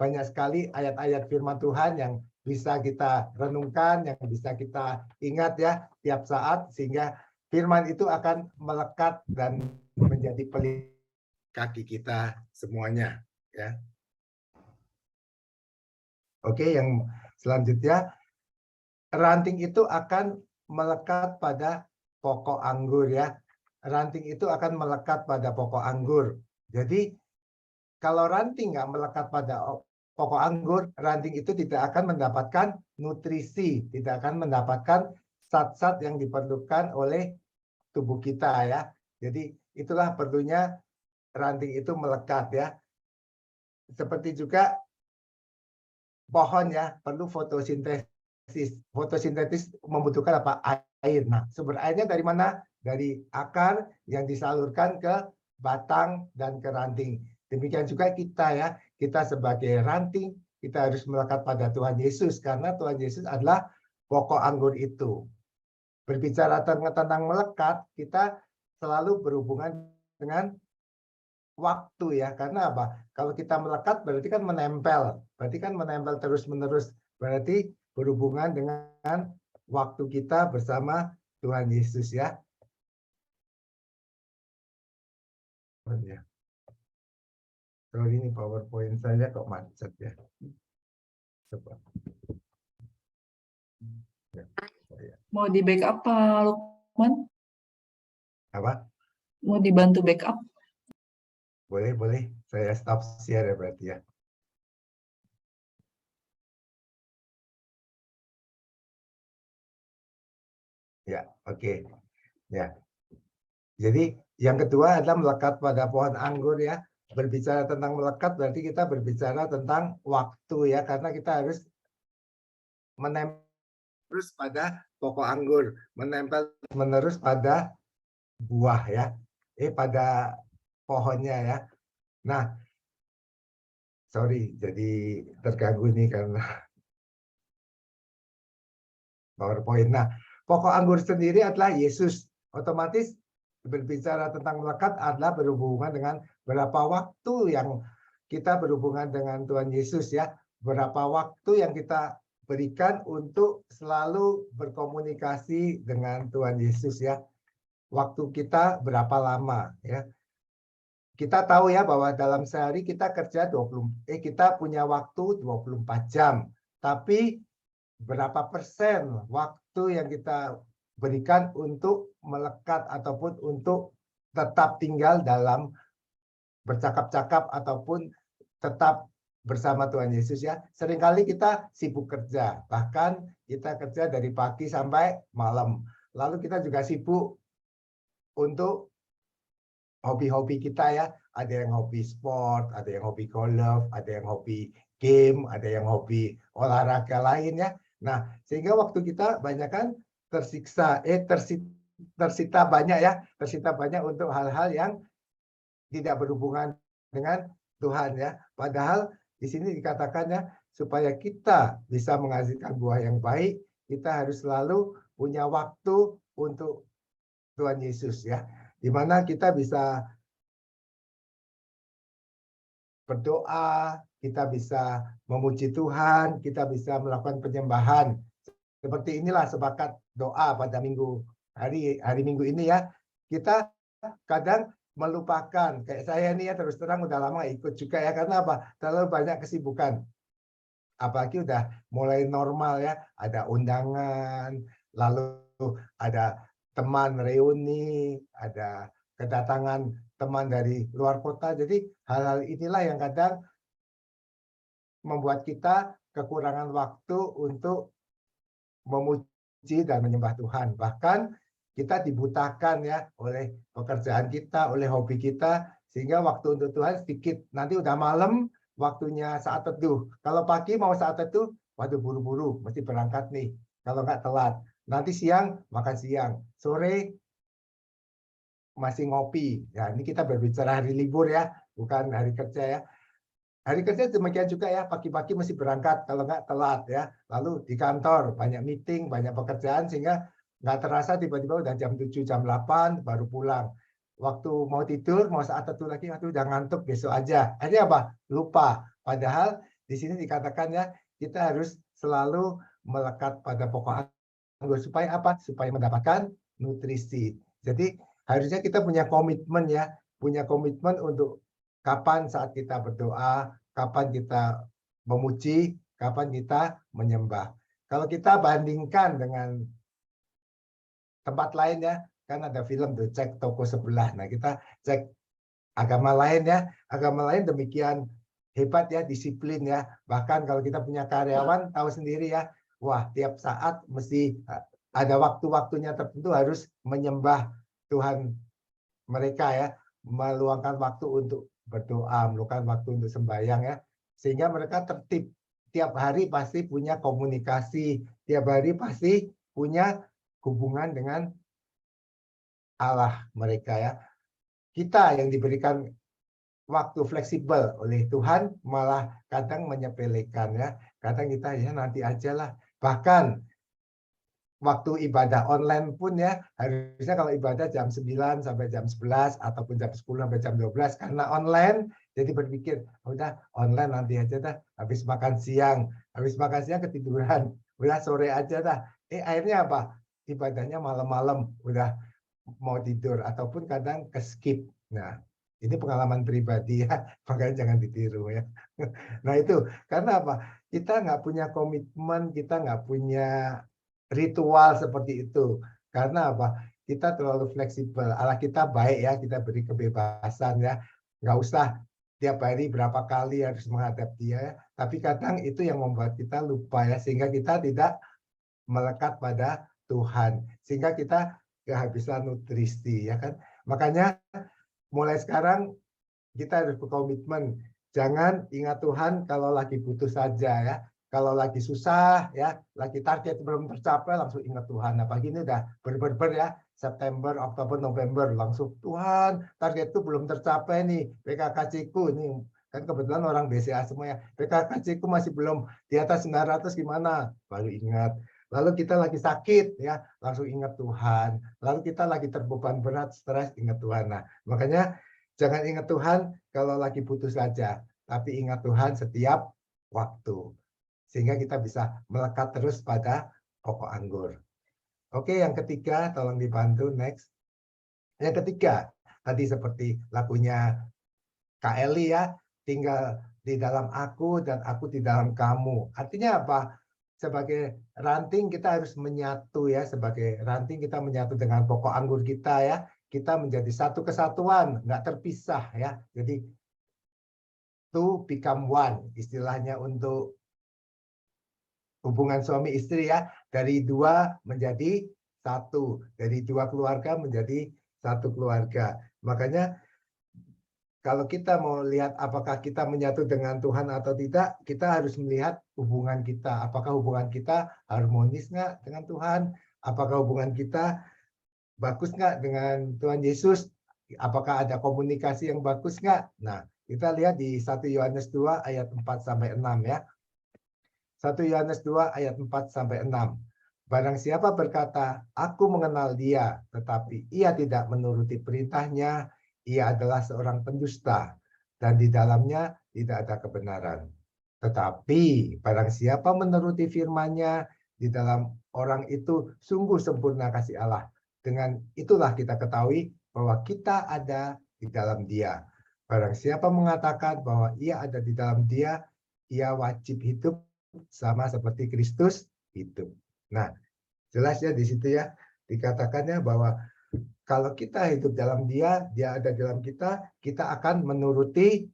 Speaker 4: banyak sekali ayat-ayat firman Tuhan yang bisa kita renungkan, yang bisa kita ingat ya tiap saat, sehingga firman itu akan melekat dan menjadi pelita kaki kita semuanya. Ya. Oke, yang selanjutnya, ranting itu akan melekat pada pokok anggur ya. Ranting itu akan melekat pada pokok anggur. Jadi kalau ranting nggak melekat pada pokok anggur, ranting itu tidak akan mendapatkan nutrisi, tidak akan mendapatkan zat-zat yang diperlukan oleh tubuh kita ya. Jadi itulah perlunya ranting itu melekat ya. Seperti juga pohon ya, perlu fotosintesis. Fotosintesis membutuhkan apa? Air. Nah, sumber airnya dari mana? Dari akar yang disalurkan ke batang dan ke ranting. Demikian juga kita ya, kita sebagai ranting, kita harus melekat pada Tuhan Yesus, karena Tuhan Yesus adalah pokok anggur itu. Berbicara tentang melekat, kita selalu berhubungan dengan waktu ya, karena apa? Kalau kita melekat berarti kan menempel terus-menerus, berarti berhubungan dengan waktu kita bersama Tuhan Yesus ya. Sorry, ini PowerPoint saya kok macet ya. Coba.
Speaker 5: Mau di backup Pak Lukman?
Speaker 4: Apa?
Speaker 5: Mau dibantu backup?
Speaker 4: Boleh. Saya stop share ya berarti ya. Ya, oke. Ya. Jadi yang kedua adalah melekat pada pohon anggur ya. Berbicara tentang melekat berarti kita berbicara tentang waktu ya, karena kita harus menempel terus pada pokok anggur, menempel menerus pada buah ya, pada pohonnya ya. Nah, sorry, jadi terganggu ini karena PowerPoint. Nah, pokok anggur sendiri adalah Yesus. Otomatis berbicara tentang melekat adalah berhubungan dengan berapa waktu yang kita berhubungan dengan Tuhan Yesus ya. Berapa waktu yang kita berikan untuk selalu berkomunikasi dengan Tuhan Yesus ya. Waktu kita berapa lama ya. Kita tahu ya bahwa dalam sehari kita kerja kita punya waktu 24 jam. Tapi berapa persen waktu yang kita berikan untuk melekat ataupun untuk tetap tinggal dalam bercakap-cakap ataupun tetap bersama Tuhan Yesus ya. Seringkali kita sibuk kerja, bahkan kita kerja dari pagi sampai malam. Lalu kita juga sibuk untuk hobi-hobi kita ya. Ada yang hobi sport, ada yang hobi golf, ada yang hobi game, ada yang hobi olahraga lain ya. Nah, sehingga waktu kita banyak kan tersita banyak ya, tersita banyak untuk hal-hal yang tidak berhubungan dengan Tuhan ya. Padahal di sini dikatakan ya, supaya kita bisa menghasilkan buah yang baik, kita harus selalu punya waktu untuk Tuhan Yesus ya. Di mana kita bisa berdoa, kita bisa memuji Tuhan, kita bisa melakukan penyembahan. Seperti inilah sepakat doa pada hari Minggu ini ya. Kita kadang melupakan, kayak saya ini ya terus terang udah lama ikut juga ya, karena apa? Terlalu banyak kesibukan. Apalagi udah mulai normal ya, ada undangan, lalu ada teman reuni, ada kedatangan teman dari luar kota. Jadi hal-hal inilah yang kadang membuat kita kekurangan waktu untuk memuji dan menyembah Tuhan. Bahkan kita dibutakan ya oleh pekerjaan kita, oleh hobi kita, sehingga waktu untuk Tuhan sedikit. Nanti udah malam, waktunya saat teduh. Kalau pagi mau saat teduh, waduh buru-buru, mesti berangkat nih. Kalau nggak telat. Nanti siang, makan siang. Sore, masih ngopi. Ya, ini kita berbicara hari libur ya, bukan hari kerja ya. Hari kerja demikian juga ya, pagi-pagi mesti berangkat, kalau nggak telat ya. Lalu di kantor banyak meeting, banyak pekerjaan sehingga nggak terasa tiba-tiba udah jam 7, jam 8 baru pulang. Waktu mau tidur, mau saat itu lagi, aduh udah ngantuk, besok aja. Akhirnya apa? Lupa. Padahal di sini dikatakan ya, kita harus selalu melekat pada pokok anggur. Supaya apa? Supaya mendapatkan nutrisi. Jadi harusnya kita punya komitmen ya, punya komitmen untuk kapan saat kita berdoa, kapan kita memuji, kapan kita menyembah. Kalau kita bandingkan dengan tempat lain ya, kan ada film tuh, cek toko sebelah. Nah, kita cek agama lain ya, agama lain demikian hebat ya, disiplin ya. Bahkan kalau kita punya karyawan, tahu sendiri ya, wah tiap saat mesti ada waktu-waktunya tertentu harus menyembah Tuhan mereka ya, meluangkan waktu untuk berdoa, meluangkan waktu untuk sembahyang ya, sehingga mereka tertib. Tiap hari pasti punya komunikasi, tiap hari pasti punya hubungan dengan Allah mereka ya. Kita yang diberikan waktu fleksibel oleh Tuhan malah kadang menyepelekan ya. Kadang kita ya nanti aja lah. Bahkan waktu ibadah online pun ya, harusnya kalau ibadah jam 9 sampai jam 11 ataupun jam 10 sampai jam 12 karena online jadi berpikir udah online nanti aja dah, habis makan siang ketiduran, udah sore aja dah. Akhirnya apa? Ibadahnya malam-malam udah mau tidur ataupun kadang ke skip. Nah, ini pengalaman pribadi ya, makanya jangan ditiru ya. Nah itu karena apa? Kita nggak punya komitmen, kita nggak punya ritual seperti itu. Karena apa? Kita terlalu fleksibel. Allah kita baik ya, kita beri kebebasan ya. Nggak usah tiap hari berapa kali harus menghadap Dia ya. Tapi kadang itu yang membuat kita lupa ya, sehingga kita tidak melekat pada Tuhan. Sehingga kita kehabisan nutrisi ya kan. Makanya mulai sekarang kita harus berkomitmen. Jangan ingat Tuhan kalau lagi butuh saja ya. Kalau lagi susah ya, lagi target belum tercapai langsung ingat Tuhan. Nah, pagi ini udah ber ya, September, Oktober, November langsung Tuhan, target itu belum tercapai nih. PKKC-ku nih kan kebetulan orang BCA semua ya. PKKC-ku masih belum di atas 900 gimana? Baru ingat. Lalu kita lagi sakit ya, langsung ingat Tuhan. Lalu kita lagi terbeban berat, stres, ingat Tuhan. Nah, makanya jangan ingat Tuhan kalau lagi putus saja, tapi ingat Tuhan setiap waktu. Sehingga kita bisa melekat terus pada pokok anggur. Oke, yang ketiga, tolong dibantu, next. Yang ketiga, tadi seperti lagunya Kak Eli ya, tinggal di dalam aku dan aku di dalam kamu. Artinya apa? Sebagai ranting kita harus menyatu ya, sebagai ranting kita menyatu dengan pokok anggur kita ya. Kita menjadi satu kesatuan, nggak terpisah ya. Jadi, to become one, istilahnya untuk hubungan suami istri ya, dari dua menjadi satu, dari dua keluarga menjadi satu keluarga. Makanya kalau kita mau lihat apakah kita menyatu dengan Tuhan atau tidak, kita harus melihat hubungan kita. Apakah hubungan kita harmonis nggak dengan Tuhan? Apakah hubungan kita bagus nggak dengan Tuhan Yesus? Apakah ada komunikasi yang bagus nggak? Nah, kita lihat di 1 Yohanes 2 ayat 4-6 ya. 1 Yohanes 2 ayat 4-6. Barang siapa berkata, aku mengenal dia, tetapi ia tidak menuruti perintahnya, ia adalah seorang pendusta, dan di dalamnya tidak ada kebenaran. Tetapi barang siapa menuruti firman-Nya, di dalam orang itu sungguh sempurna kasih Allah. Dengan itulah kita ketahui bahwa kita ada di dalam Dia. Barang siapa mengatakan bahwa ia ada di dalam Dia, ia wajib hidup sama seperti Kristus hidup. Nah, jelas ya di situ ya dikatakannya bahwa kalau kita hidup dalam Dia, Dia ada dalam kita, kita akan menuruti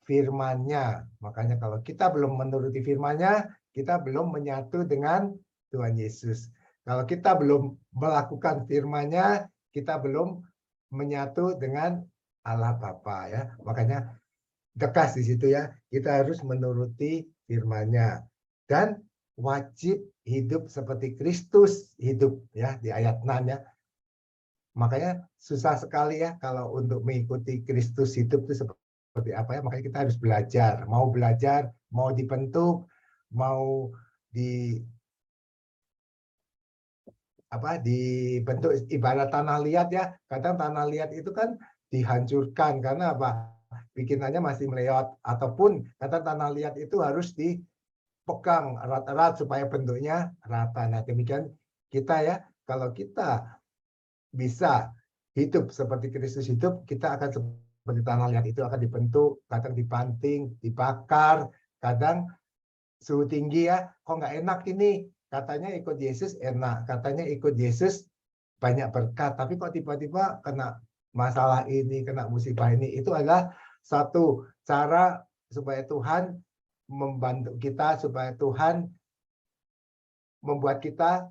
Speaker 4: firman-Nya. Makanya kalau kita belum menuruti firman-Nya, kita belum menyatu dengan Tuhan Yesus. Kalau kita belum melakukan firman-Nya, kita belum menyatu dengan Allah Bapa ya. Makanya tegas di situ ya, kita harus menuruti firman-Nya dan wajib hidup seperti Kristus hidup ya di ayat 6 ya. Makanya susah sekali ya kalau untuk mengikuti Kristus hidup itu seperti apa ya, makanya kita harus belajar, mau dibentuk, mau dibentuk ibarat tanah liat ya. Kadang tanah liat itu kan dihancurkan karena apa? Bikinannya masih meleot, ataupun kadang tanah liat itu harus dipegang erat-erat supaya bentuknya rata. Nah, demikian kita ya, kalau kita bisa hidup seperti Kristus hidup, kita akan seperti tanah liat itu akan dibentuk, kadang dibanting, dibakar, kadang suhu tinggi ya, kok nggak enak ini, katanya ikut Yesus enak, katanya ikut Yesus banyak berkat, tapi kok tiba-tiba kena masalah ini, kena musibah ini. Itu adalah satu cara supaya Tuhan membantu kita, supaya Tuhan membuat kita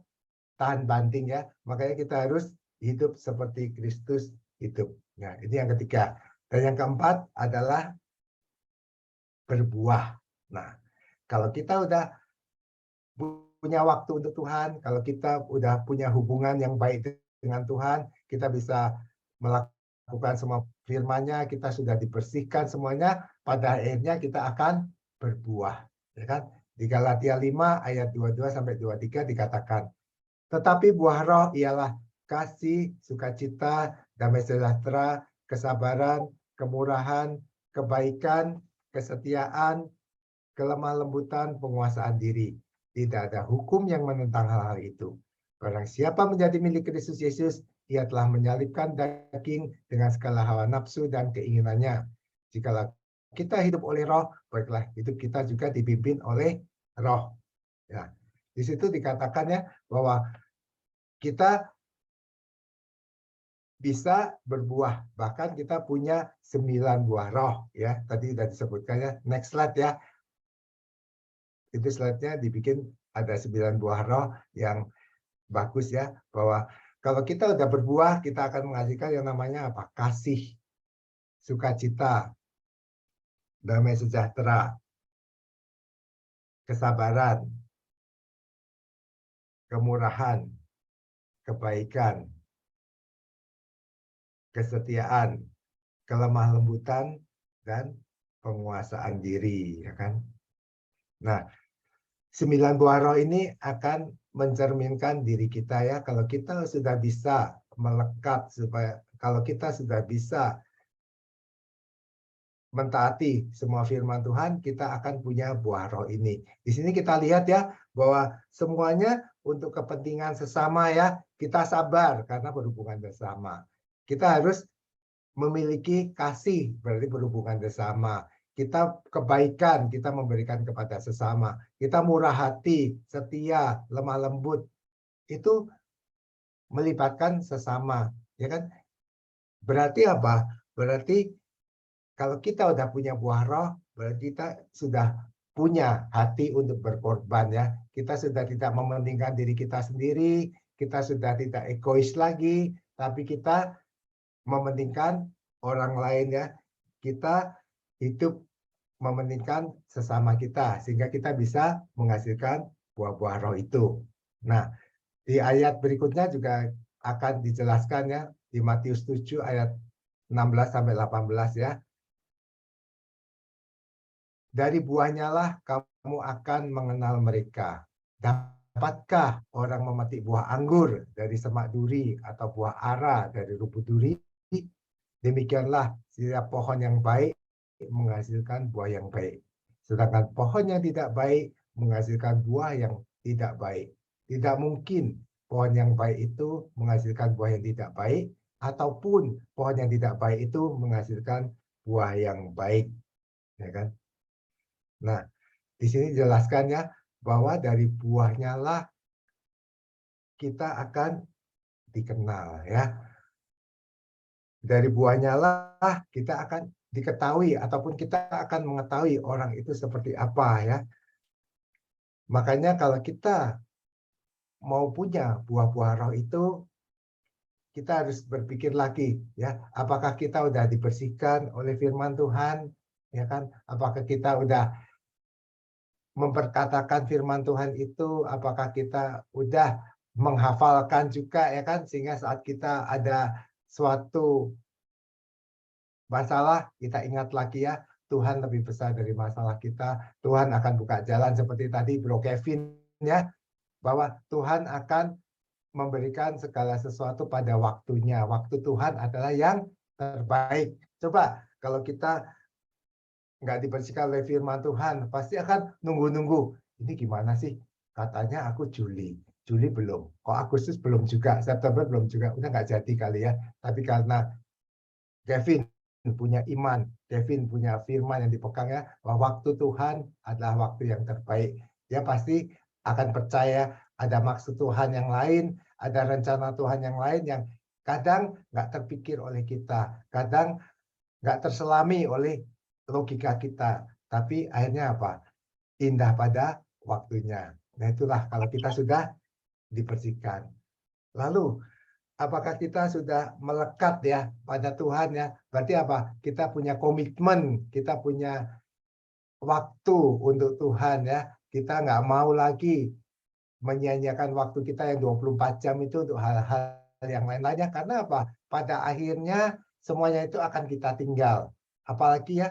Speaker 4: tahan banting ya. Makanya kita harus hidup seperti Kristus hidup. Nah, ini yang ketiga. Dan yang keempat adalah berbuah. Nah, kalau kita udah punya waktu untuk Tuhan, kalau kita udah punya hubungan yang baik dengan Tuhan, kita bisa melakukan semua firman-Nya, kita sudah dibersihkan semuanya, pada akhirnya kita akan berbuah. Ya kan? Di Galatia 5 ayat 22 sampai 23 dikatakan, tetapi buah roh ialah kasih, sukacita, damai sejahtera, kesabaran, kemurahan, kebaikan, kesetiaan, kelemah lembutan, penguasaan diri. Tidak ada hukum yang menentang hal-hal itu. Barang siapa menjadi milik Kristus Yesus, ia telah menyalibkan daging dengan segala hawa nafsu dan keinginannya. Jikalau kita hidup oleh roh, baiklah hidup kita juga dipimpin oleh roh. Ya, di situ dikatakan ya bahwa kita bisa berbuah, bahkan kita punya 9 buah roh ya. Tadi sudah disebutkan ya. Next slide ya. Itu slide-nya dibikin ada 9 buah roh yang bagus ya, bahwa kalau kita udah berbuah, kita akan menghasilkan yang namanya apa? Kasih, sukacita, damai sejahtera, kesabaran, kemurahan, kebaikan, kesetiaan, kelemah lembutan, dan penguasaan diri, ya kan? Nah, 9 buah roh ini akan mencerminkan diri kita ya. Kalau kita sudah bisa melekat, kalau kita sudah bisa mentaati semua firman Tuhan, kita akan punya buah roh ini. Di sini kita lihat ya, bahwa semuanya untuk kepentingan sesama ya. Kita sabar karena berhubungan bersama. Kita harus memiliki kasih, berarti berhubungan bersama. Kita kebaikan, kita memberikan kepada sesama. Kita murah hati, setia, lemah lembut. Itu melibatkan sesama, ya kan? Berarti apa? Berarti kalau kita udah punya buah roh, berarti kita sudah punya hati untuk berkorban ya. Kita sudah tidak mementingkan diri kita sendiri, kita sudah tidak egois lagi, tapi kita mementingkan orang lain ya. Kita hidup mementingkan sesama kita, sehingga kita bisa menghasilkan buah-buah roh itu. Nah, di ayat berikutnya juga akan dijelaskan ya, di Matius 7 ayat 16-18 ya. Dari buahnya lah kamu akan mengenal mereka. Dapatkah orang memetik buah anggur dari semak duri atau buah ara dari rumput duri? Demikianlah setiap pohon yang baik menghasilkan buah yang baik. Sedangkan pohon yang tidak baik menghasilkan buah yang tidak baik. Tidak mungkin pohon yang baik itu menghasilkan buah yang tidak baik, ataupun pohon yang tidak baik itu menghasilkan buah yang baik. Ya kan? Nah, di sini dijelaskan ya, bahwa dari buahnya lah kita akan dikenal ya. Dari buahnya lah kita akan diketahui, ataupun kita akan mengetahui orang itu seperti apa ya. Makanya kalau kita mau punya buah-buah roh itu, kita harus berpikir lagi ya, apakah kita udah dibersihkan oleh firman Tuhan, ya kan? Apakah kita udah memperkatakan firman Tuhan itu, apakah kita udah menghafalkan juga ya kan, sehingga saat kita ada suatu masalah, kita ingat lagi ya, Tuhan lebih besar dari masalah kita. Tuhan akan buka jalan seperti tadi Bro Kevin ya, bahwa Tuhan akan memberikan segala sesuatu pada waktunya. Waktu Tuhan adalah yang terbaik. Coba kalau kita nggak dibersihkan oleh firman Tuhan, pasti akan nunggu-nunggu. Ini gimana sih? Katanya aku Juli. Juli belum. Kok Agustus belum juga. September belum juga. Udah nggak jadi kali ya. Tapi karena Kevin punya iman, Kevin punya firman yang dipegang ya, bahwa waktu Tuhan adalah waktu yang terbaik. Dia pasti akan percaya ada maksud Tuhan yang lain, ada rencana Tuhan yang lain yang kadang nggak terpikir oleh kita, kadang nggak terselami oleh logika kita, tapi akhirnya apa? Indah pada waktunya. Nah itulah kalau kita sudah dibersihkan. Lalu apakah kita sudah melekat ya pada Tuhan ya? Berarti apa? Kita punya komitmen, kita punya waktu untuk Tuhan ya. Kita nggak mau lagi menyia-nyiakan waktu kita yang 24 jam itu untuk hal-hal yang lain-lainnya. Karena apa? Pada akhirnya semuanya itu akan kita tinggal. Apalagi ya,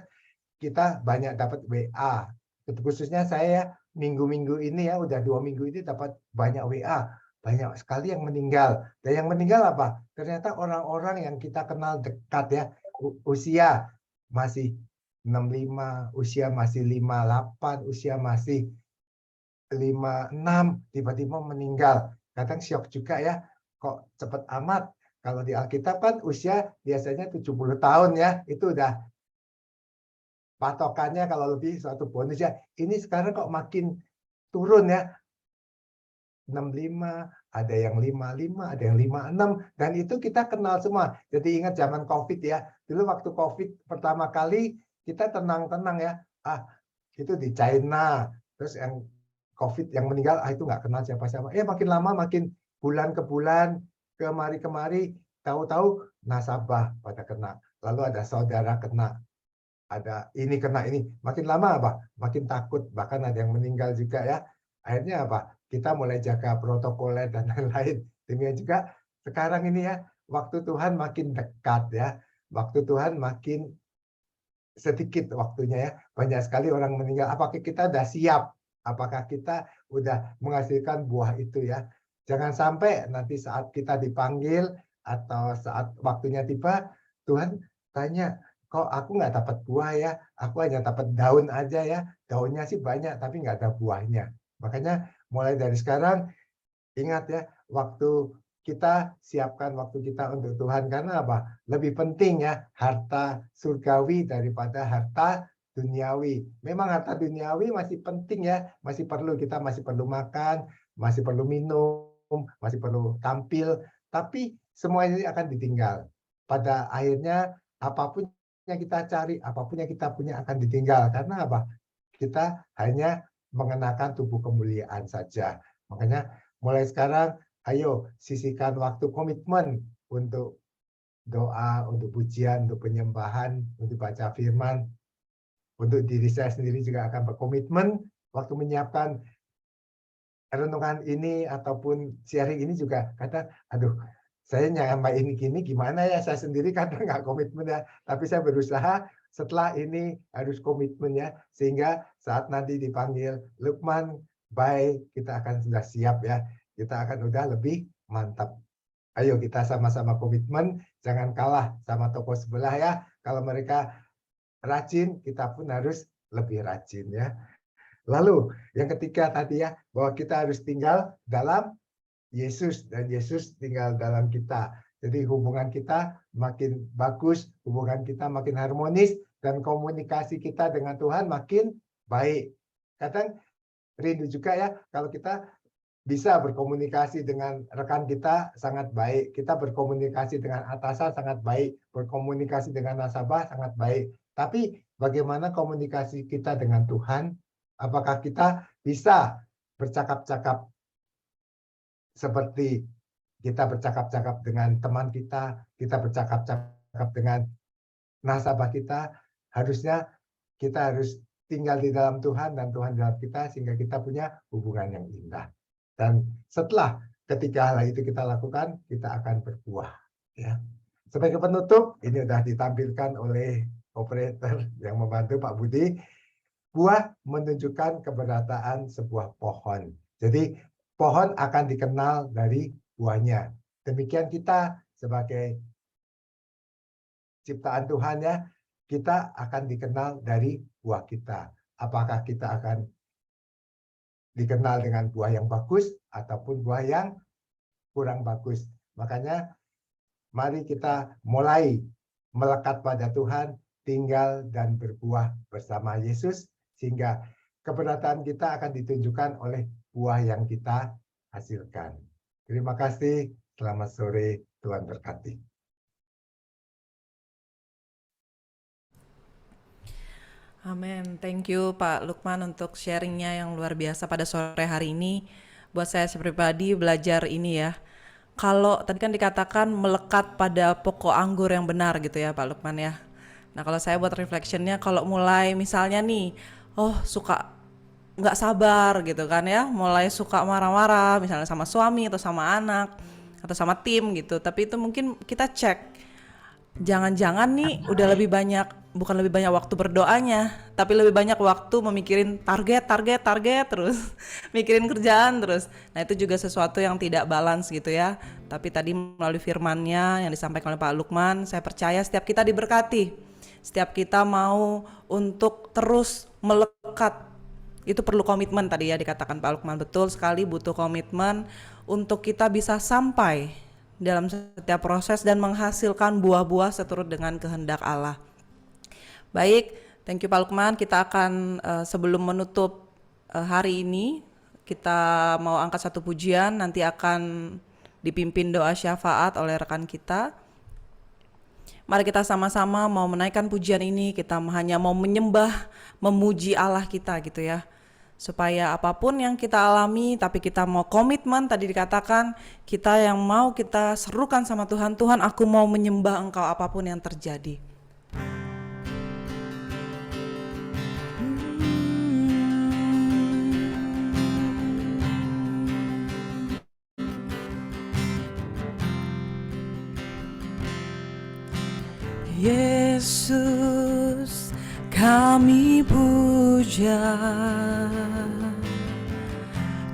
Speaker 4: kita banyak dapat WA. Khususnya saya minggu-minggu ini ya, udah 2 minggu ini dapat banyak WA. Banyak sekali yang meninggal. Dan yang meninggal apa? Ternyata orang-orang yang kita kenal dekat ya. Usia masih 65, usia masih 58, usia masih 56, tiba-tiba meninggal. Kadang syok juga ya. Kok cepat amat? Kalau di Alkitab kan usia biasanya 70 tahun ya. Itu udah patokannya kalau lebih suatu bonus ya. Ini sekarang kok makin turun ya. 65, ada yang 55, ada yang 56, dan itu kita kenal semua. Jadi ingat zaman COVID ya. Dulu waktu COVID pertama kali kita tenang-tenang ya. Itu di China. Terus yang COVID yang meninggal, itu nggak kenal siapa-siapa. Makin lama, makin bulan ke bulan, kemari-kemari, tahu-tahu nasabah pada kena. Lalu ada saudara kena. Ada ini kena ini. Makin lama apa? Makin takut. Bahkan ada yang meninggal juga ya. Akhirnya apa? Kita mulai jaga protokoler dan lain-lain. Demikian juga sekarang ini ya, waktu Tuhan makin dekat ya. Waktu Tuhan makin sedikit waktunya ya. Banyak sekali orang meninggal. Apakah kita sudah siap? Apakah kita sudah menghasilkan buah itu ya? Jangan sampai nanti saat kita dipanggil atau saat waktunya tiba, Tuhan tanya, kok aku nggak dapat buah ya? Aku hanya dapat daun aja ya. Daunnya sih banyak, tapi nggak ada buahnya. Makanya mulai dari sekarang, ingat ya, waktu kita siapkan waktu kita untuk Tuhan. Karena apa? Lebih penting ya, harta surgawi daripada harta duniawi. Memang harta duniawi masih penting ya, masih perlu, kita masih perlu makan, masih perlu minum, masih perlu tampil, tapi semua ini akan ditinggal. Pada akhirnya apapun yang kita cari, apapun yang kita punya akan ditinggal. Karena apa? Kita hanya mengenakan tubuh kemuliaan saja. Makanya mulai sekarang, ayo sisihkan waktu komitmen untuk doa, untuk pujian, untuk penyembahan, untuk baca firman. Untuk diri saya sendiri juga akan berkomitmen waktu menyiapkan renungan ini ataupun sharing ini juga kadang, aduh, saya nyamain gini gimana ya, saya sendiri kadang nggak komitmen ya, tapi saya berusaha setelah ini harus komitmen ya, sehingga saat nanti dipanggil Lukman, bye, kita akan sudah siap ya, kita akan udah lebih mantap. Ayo kita sama-sama komitmen, jangan kalah sama toko sebelah ya, kalau mereka rajin, kita pun harus lebih rajin ya. Lalu yang ketiga tadi ya, bahwa kita harus tinggal dalam Yesus dan Yesus tinggal dalam kita. Jadi hubungan kita makin bagus, hubungan kita makin harmonis, dan komunikasi kita dengan Tuhan makin baik. Kadang rindu juga ya, kalau kita bisa berkomunikasi dengan rekan kita sangat baik, kita berkomunikasi dengan atasan sangat baik, berkomunikasi dengan nasabah sangat baik. Tapi bagaimana komunikasi kita dengan Tuhan? Apakah kita bisa bercakap-cakap seperti kita bercakap-cakap dengan teman kita bercakap-cakap dengan nasabah kita? Harusnya kita harus tinggal di dalam Tuhan dan Tuhan dalam kita, sehingga kita punya hubungan yang indah. Dan setelah ketika hal itu kita lakukan, kita akan berbuah. Ya. Sebagai penutup, ini sudah ditampilkan oleh operator yang membantu Pak Budi. Buah menunjukkan keberadaan sebuah pohon. Jadi pohon akan dikenal dari buahnya. Demikian kita sebagai ciptaan Tuhan ya, kita akan dikenal dari buah kita. Apakah kita akan dikenal dengan buah yang bagus ataupun buah yang kurang bagus. Makanya mari kita mulai melekat pada Tuhan, tinggal dan berbuah bersama Yesus, sehingga keberadaan kita akan ditunjukkan oleh buah yang kita hasilkan. Terima kasih, selamat sore, Tuhan berkati.
Speaker 2: Amin. Thank you Pak Lukman untuk sharingnya yang luar biasa pada sore hari ini. Buat saya pribadi belajar ini ya. Kalau tadi kan dikatakan melekat pada pokok anggur yang benar gitu ya Pak Lukman ya. Nah kalau saya buat reflectionnya, kalau mulai misalnya nih, suka nggak sabar gitu kan ya, mulai suka marah-marah misalnya sama suami atau sama anak atau sama tim gitu. Tapi itu mungkin kita cek, jangan-jangan nih udah bukan lebih banyak waktu berdoanya, tapi lebih banyak waktu memikirin target terus, mikirin kerjaan terus. Nah itu juga sesuatu yang tidak balance gitu ya. Tapi tadi melalui firman-Nya yang disampaikan oleh Pak Lukman, saya percaya setiap kita diberkati, setiap kita mau untuk terus melekat. Itu perlu komitmen tadi ya dikatakan Pak Lukman, betul sekali butuh komitmen untuk kita bisa sampai dalam setiap proses dan menghasilkan buah-buah seturut dengan kehendak Allah. Baik, thank you Pak Lukman. Kita akan sebelum menutup hari ini, kita mau angkat satu pujian, nanti akan dipimpin doa syafaat oleh rekan kita. Mari kita sama-sama mau menaikkan pujian ini, kita hanya mau menyembah, memuji Allah kita gitu ya. Supaya apapun yang kita alami, tapi kita mau komitmen, tadi dikatakan, kita yang mau kita serukan sama Tuhan, Tuhan aku mau menyembah Engkau apapun yang terjadi. Yesus, kami puja,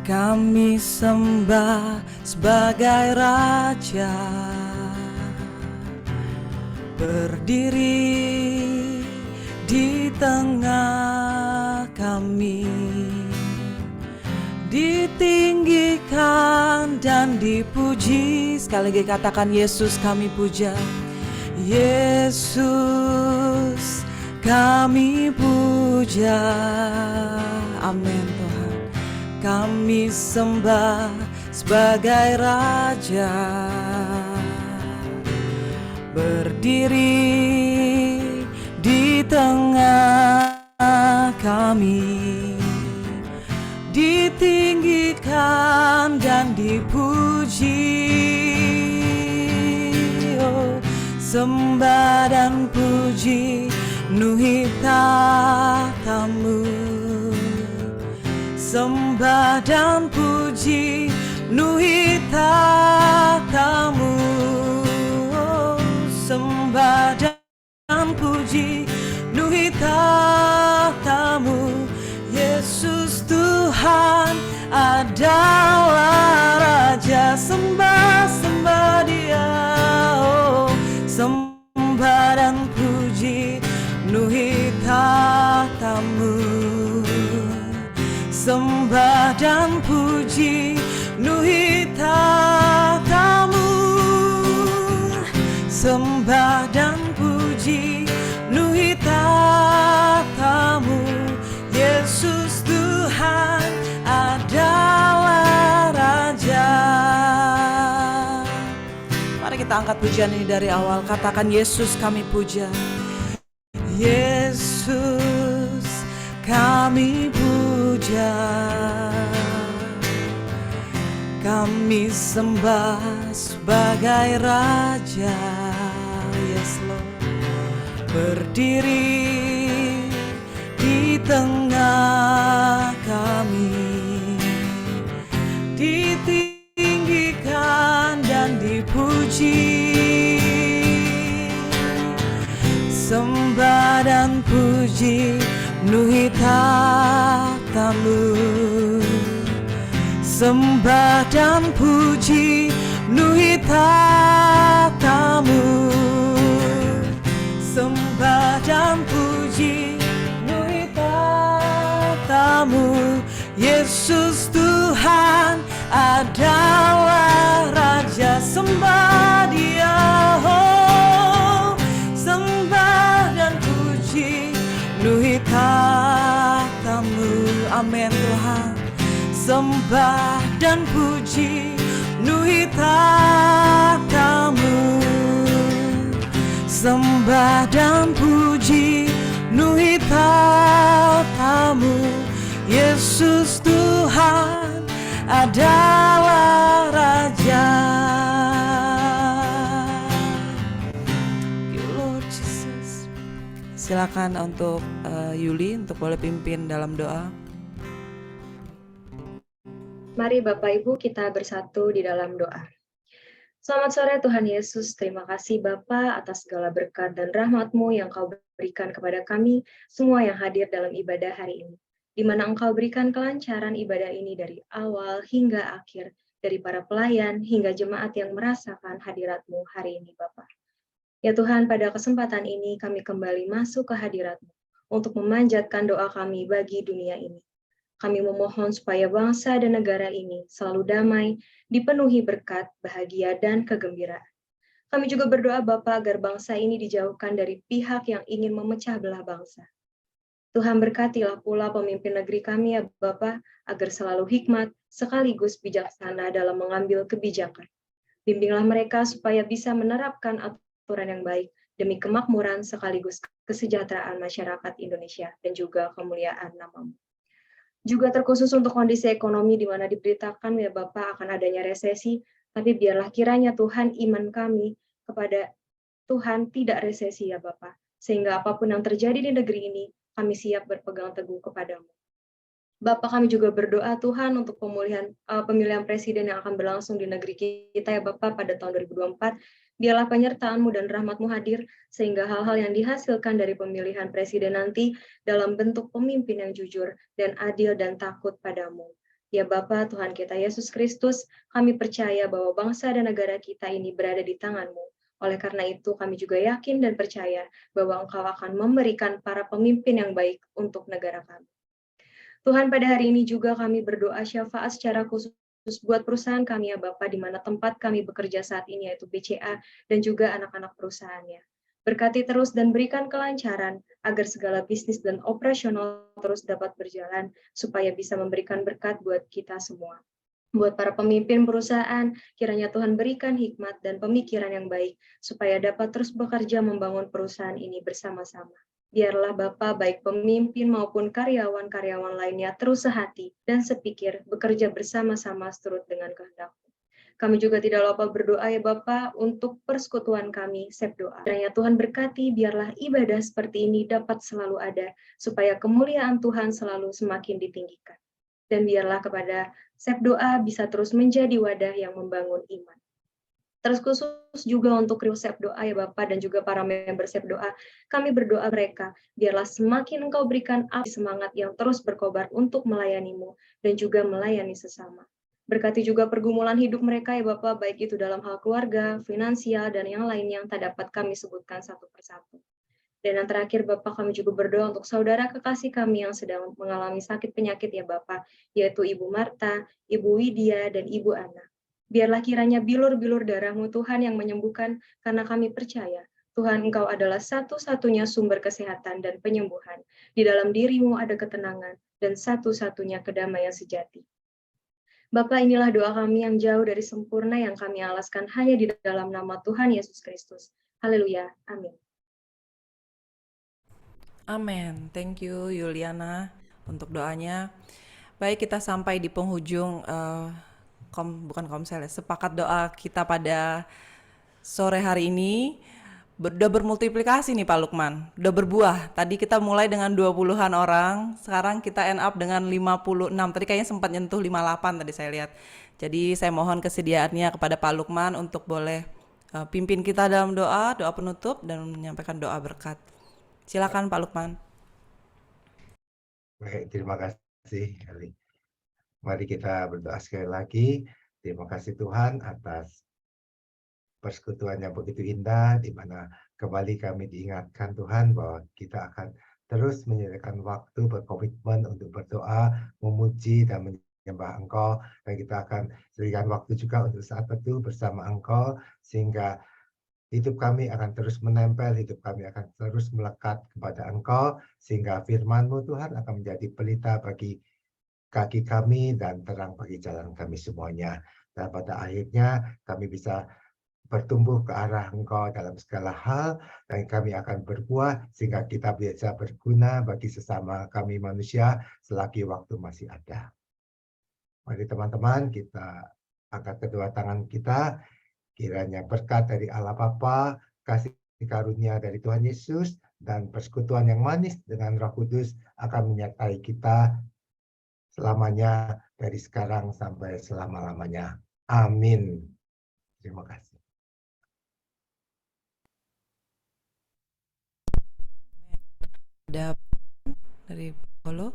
Speaker 2: kami sembah sebagai Raja, berdiri di tengah kami, ditinggikan dan dipuji. Sekali lagi katakan, Yesus kami puja. Yesus kami puja, amin Tuhan. Kami sembah sebagai Raja, berdiri di tengah kami, ditinggikan dan dipuji. Sembah dan puji penuhi takhtamu, sembah dan puji penuhi takhtamu, sembah dan puji penuhi takhtamu. Yesus Tuhan adalah Raja, sembah Dia. Sembah dan puji penuhi takhtamu, sembah dan puji penuhi takhtamu, sembah dan puji penuhi takhtamu. Yesus Tuhan adalah Raja. Mari kita angkat pujian ini dari awal. Katakan, Yesus kami puja. Yesus kami puja, kami sembah sebagai Raja. Yes Lord, berdiri di tengah kami, ditinggikan dan dipuji. tahtamu, sembah dan puji penuhi tahtamu, sembah dan puji penuhi tahtamu. Yesus Tuhan adalah Raja, sembah Dia, oh, sembah dan puji penuhi tahtamu. Amin Tuhan, sembah dan puji penuhi tahtamu, sembah dan puji penuhi tahtamu. Yesus Tuhan adalah Raja. Thank you, Lord Jesus. Silakan untuk Yuli untuk boleh pimpin dalam doa.
Speaker 6: Mari Bapak Ibu kita bersatu di dalam doa. Selamat sore Tuhan Yesus, terima kasih Bapa atas segala berkat dan rahmat-Mu yang Kau berikan kepada kami semua yang hadir dalam ibadah hari ini, di mana Engkau berikan kelancaran ibadah ini dari awal hingga akhir, dari para pelayan hingga jemaat yang merasakan hadirat-Mu hari ini Bapa. Ya Tuhan, pada kesempatan ini kami kembali masuk ke hadirat-Mu untuk memanjatkan doa kami bagi dunia ini. Kami memohon supaya bangsa dan negara ini selalu damai, dipenuhi berkat, bahagia, dan kegembiraan. Kami juga berdoa Bapa agar bangsa ini dijauhkan dari pihak yang ingin memecah belah bangsa. Tuhan berkatilah pula pemimpin negeri kami ya Bapa, agar selalu hikmat sekaligus bijaksana dalam mengambil kebijakan. Bimbinglah mereka supaya bisa menerapkan aturan yang baik demi kemakmuran sekaligus kesejahteraan masyarakat Indonesia dan juga kemuliaan nama-Mu. Juga terkhusus untuk kondisi ekonomi di mana diberitakan ya Bapak akan adanya resesi, tapi biarlah kiranya Tuhan iman kami kepada Tuhan tidak resesi ya Bapak, sehingga apapun yang terjadi di negeri ini, kami siap berpegang teguh kepadamu. Bapak, kami juga berdoa Tuhan untuk pemilihan presiden yang akan berlangsung di negeri kita ya Bapak pada tahun 2024, biarlah penyertaan-Mu dan rahmat-Mu hadir, sehingga hal-hal yang dihasilkan dari pemilihan presiden nanti dalam bentuk pemimpin yang jujur dan adil dan takut padamu. Ya Bapa, Tuhan kita Yesus Kristus, kami percaya bahwa bangsa dan negara kita ini berada di tangan-Mu. Oleh karena itu, kami juga yakin dan percaya bahwa Engkau akan memberikan para pemimpin yang baik untuk negara kami. Tuhan, pada hari ini juga kami berdoa syafaat secara khusus buat perusahaan kami ya Bapak, di mana tempat kami bekerja saat ini yaitu BCA dan juga anak-anak perusahaannya. Berkati terus dan berikan kelancaran agar segala bisnis dan operasional terus dapat berjalan supaya bisa memberikan berkat buat kita semua. Buat para pemimpin perusahaan, kiranya Tuhan berikan hikmat dan pemikiran yang baik supaya dapat terus bekerja membangun perusahaan ini bersama-sama. Biarlah Bapa, baik pemimpin maupun karyawan-karyawan lainnya terus sehati dan sepikir bekerja bersama-sama seturut dengan kehendak-Mu. Kami juga tidak lupa berdoa ya Bapa untuk persekutuan kami, Sep Doa. Kiranya Tuhan berkati, biarlah ibadah seperti ini dapat selalu ada, supaya kemuliaan Tuhan selalu semakin ditinggikan. Dan biarlah kepada Sep Doa bisa terus menjadi wadah yang membangun iman. Terus khusus juga untuk kru Sep Doa ya Bapak dan juga para member Sep Doa, kami berdoa mereka, biarlah semakin Engkau berikan api semangat yang terus berkobar untuk melayani-Mu dan juga melayani sesama. Berkati juga pergumulan hidup mereka ya Bapak, baik itu dalam hal keluarga, finansial, dan yang lain yang tak dapat kami sebutkan satu persatu. Dan yang terakhir Bapak, kami juga berdoa untuk saudara kekasih kami yang sedang mengalami sakit penyakit ya Bapak, yaitu Ibu Marta, Ibu Widya, dan Ibu Ana. Biarlah kiranya bilur-bilur darah-Mu Tuhan yang menyembuhkan, karena kami percaya Tuhan Engkau adalah satu-satunya sumber kesehatan dan penyembuhan. Di dalam diri-Mu ada ketenangan dan satu-satunya kedamaian sejati. Bapak, inilah doa kami yang jauh dari sempurna yang kami alaskan hanya di dalam nama Tuhan Yesus Kristus. Haleluya. Amin.
Speaker 2: Amin. Thank you Yuliana untuk doanya. Baik, kita sampai di penghujung sepakat doa kita pada sore hari ini. Udah bermultiplikasi nih Pak Lukman, udah berbuah. Tadi kita mulai dengan 20-an orang, sekarang kita end up dengan 56. Tadi kayaknya sempat nyentuh 58 tadi saya lihat. Jadi saya mohon kesediaannya kepada Pak Lukman untuk boleh pimpin kita dalam doa penutup dan menyampaikan doa berkat. Silakan Pak Lukman.
Speaker 4: Baik, terima kasih kasih, Eli. Mari kita berdoa sekali lagi. Terima kasih Tuhan atas persekutuan yang begitu indah, di mana kembali kami diingatkan Tuhan bahwa kita akan terus menyediakan waktu berkomitmen untuk berdoa, memuji dan menyembah Engkau, dan kita akan sediakan waktu juga untuk saat teduh bersama Engkau, sehingga hidup kami akan terus menempel, hidup kami akan terus melekat kepada Engkau, sehingga firman-Mu Tuhan akan menjadi pelita bagi kaki kami dan terang bagi jalan kami semuanya. Dan pada akhirnya kami bisa bertumbuh ke arah Engkau dalam segala hal, dan kami akan berbuah sehingga kita bisa berguna bagi sesama kami manusia selagi waktu masih ada. Mari teman-teman kita angkat kedua tangan kita, kiranya berkat dari Allah Bapa, kasih karunia dari Tuhan Yesus, dan persekutuan yang manis dengan Roh Kudus akan menyertai kita selamanya dari sekarang sampai selama-lamanya. Amin. Terima kasih.
Speaker 2: Ada dari Polo.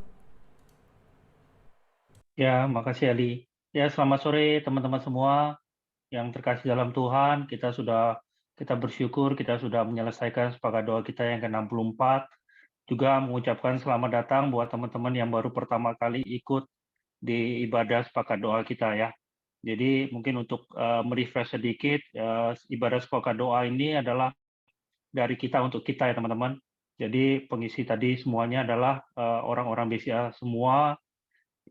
Speaker 1: Ya, makasih Ali. Ya, selamat sore teman-teman semua yang terkasih dalam Tuhan. Kita bersyukur kita sudah menyelesaikan sepakat doa kita yang ke-64. Juga mengucapkan selamat datang buat teman-teman yang baru pertama kali ikut di ibadah sepakat doa kita ya. Jadi mungkin untuk merefresh sedikit, ibadah sepakat doa ini adalah dari kita untuk kita ya teman-teman. Jadi pengisi tadi semuanya adalah orang-orang BCA semua.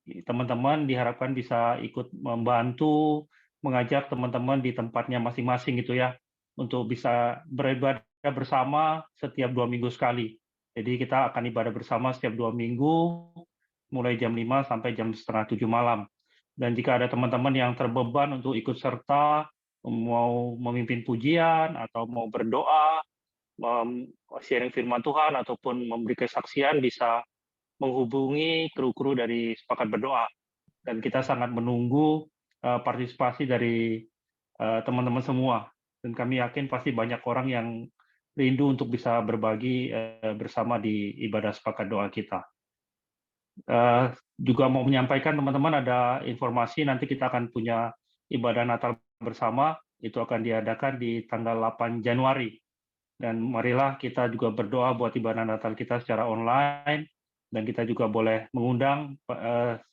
Speaker 1: Teman-teman diharapkan bisa ikut membantu mengajak teman-teman di tempatnya masing-masing gitu ya, untuk bisa beribadah bersama setiap 2 minggu sekali. Jadi kita akan ibadah bersama setiap 2 minggu, mulai jam 5 sampai jam setengah 7 malam. Dan jika ada teman-teman yang terbeban untuk ikut serta, mau memimpin pujian, atau mau berdoa, sharing firman Tuhan, ataupun memberi kesaksian, bisa menghubungi kru-kru dari Sepakat Berdoa. Dan kita sangat menunggu partisipasi dari teman-teman semua. Dan kami yakin pasti banyak orang yang rindu untuk bisa berbagi bersama di ibadah Sepakat Doa kita. Juga mau menyampaikan teman-teman ada informasi nanti kita akan punya ibadah Natal bersama, itu akan diadakan di tanggal 8 Januari. Dan marilah kita juga berdoa buat ibadah Natal kita secara online, dan kita juga boleh mengundang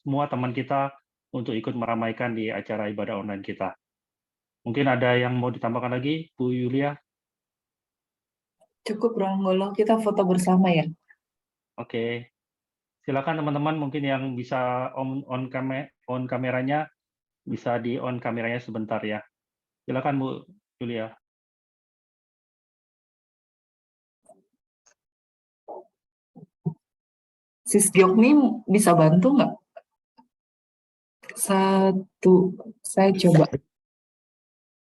Speaker 1: semua teman kita untuk ikut meramaikan di acara ibadah online kita. Mungkin ada yang mau ditambahkan lagi, Bu Yulia?
Speaker 5: Cukup Ranggolo, kita foto bersama ya.
Speaker 1: Oke. Silakan teman-teman mungkin yang bisa on kameranya, bisa di on kameranya sebentar ya. Silakan Bu Yulia.
Speaker 5: Sis Gyokmi bisa bantu nggak? Satu, saya coba.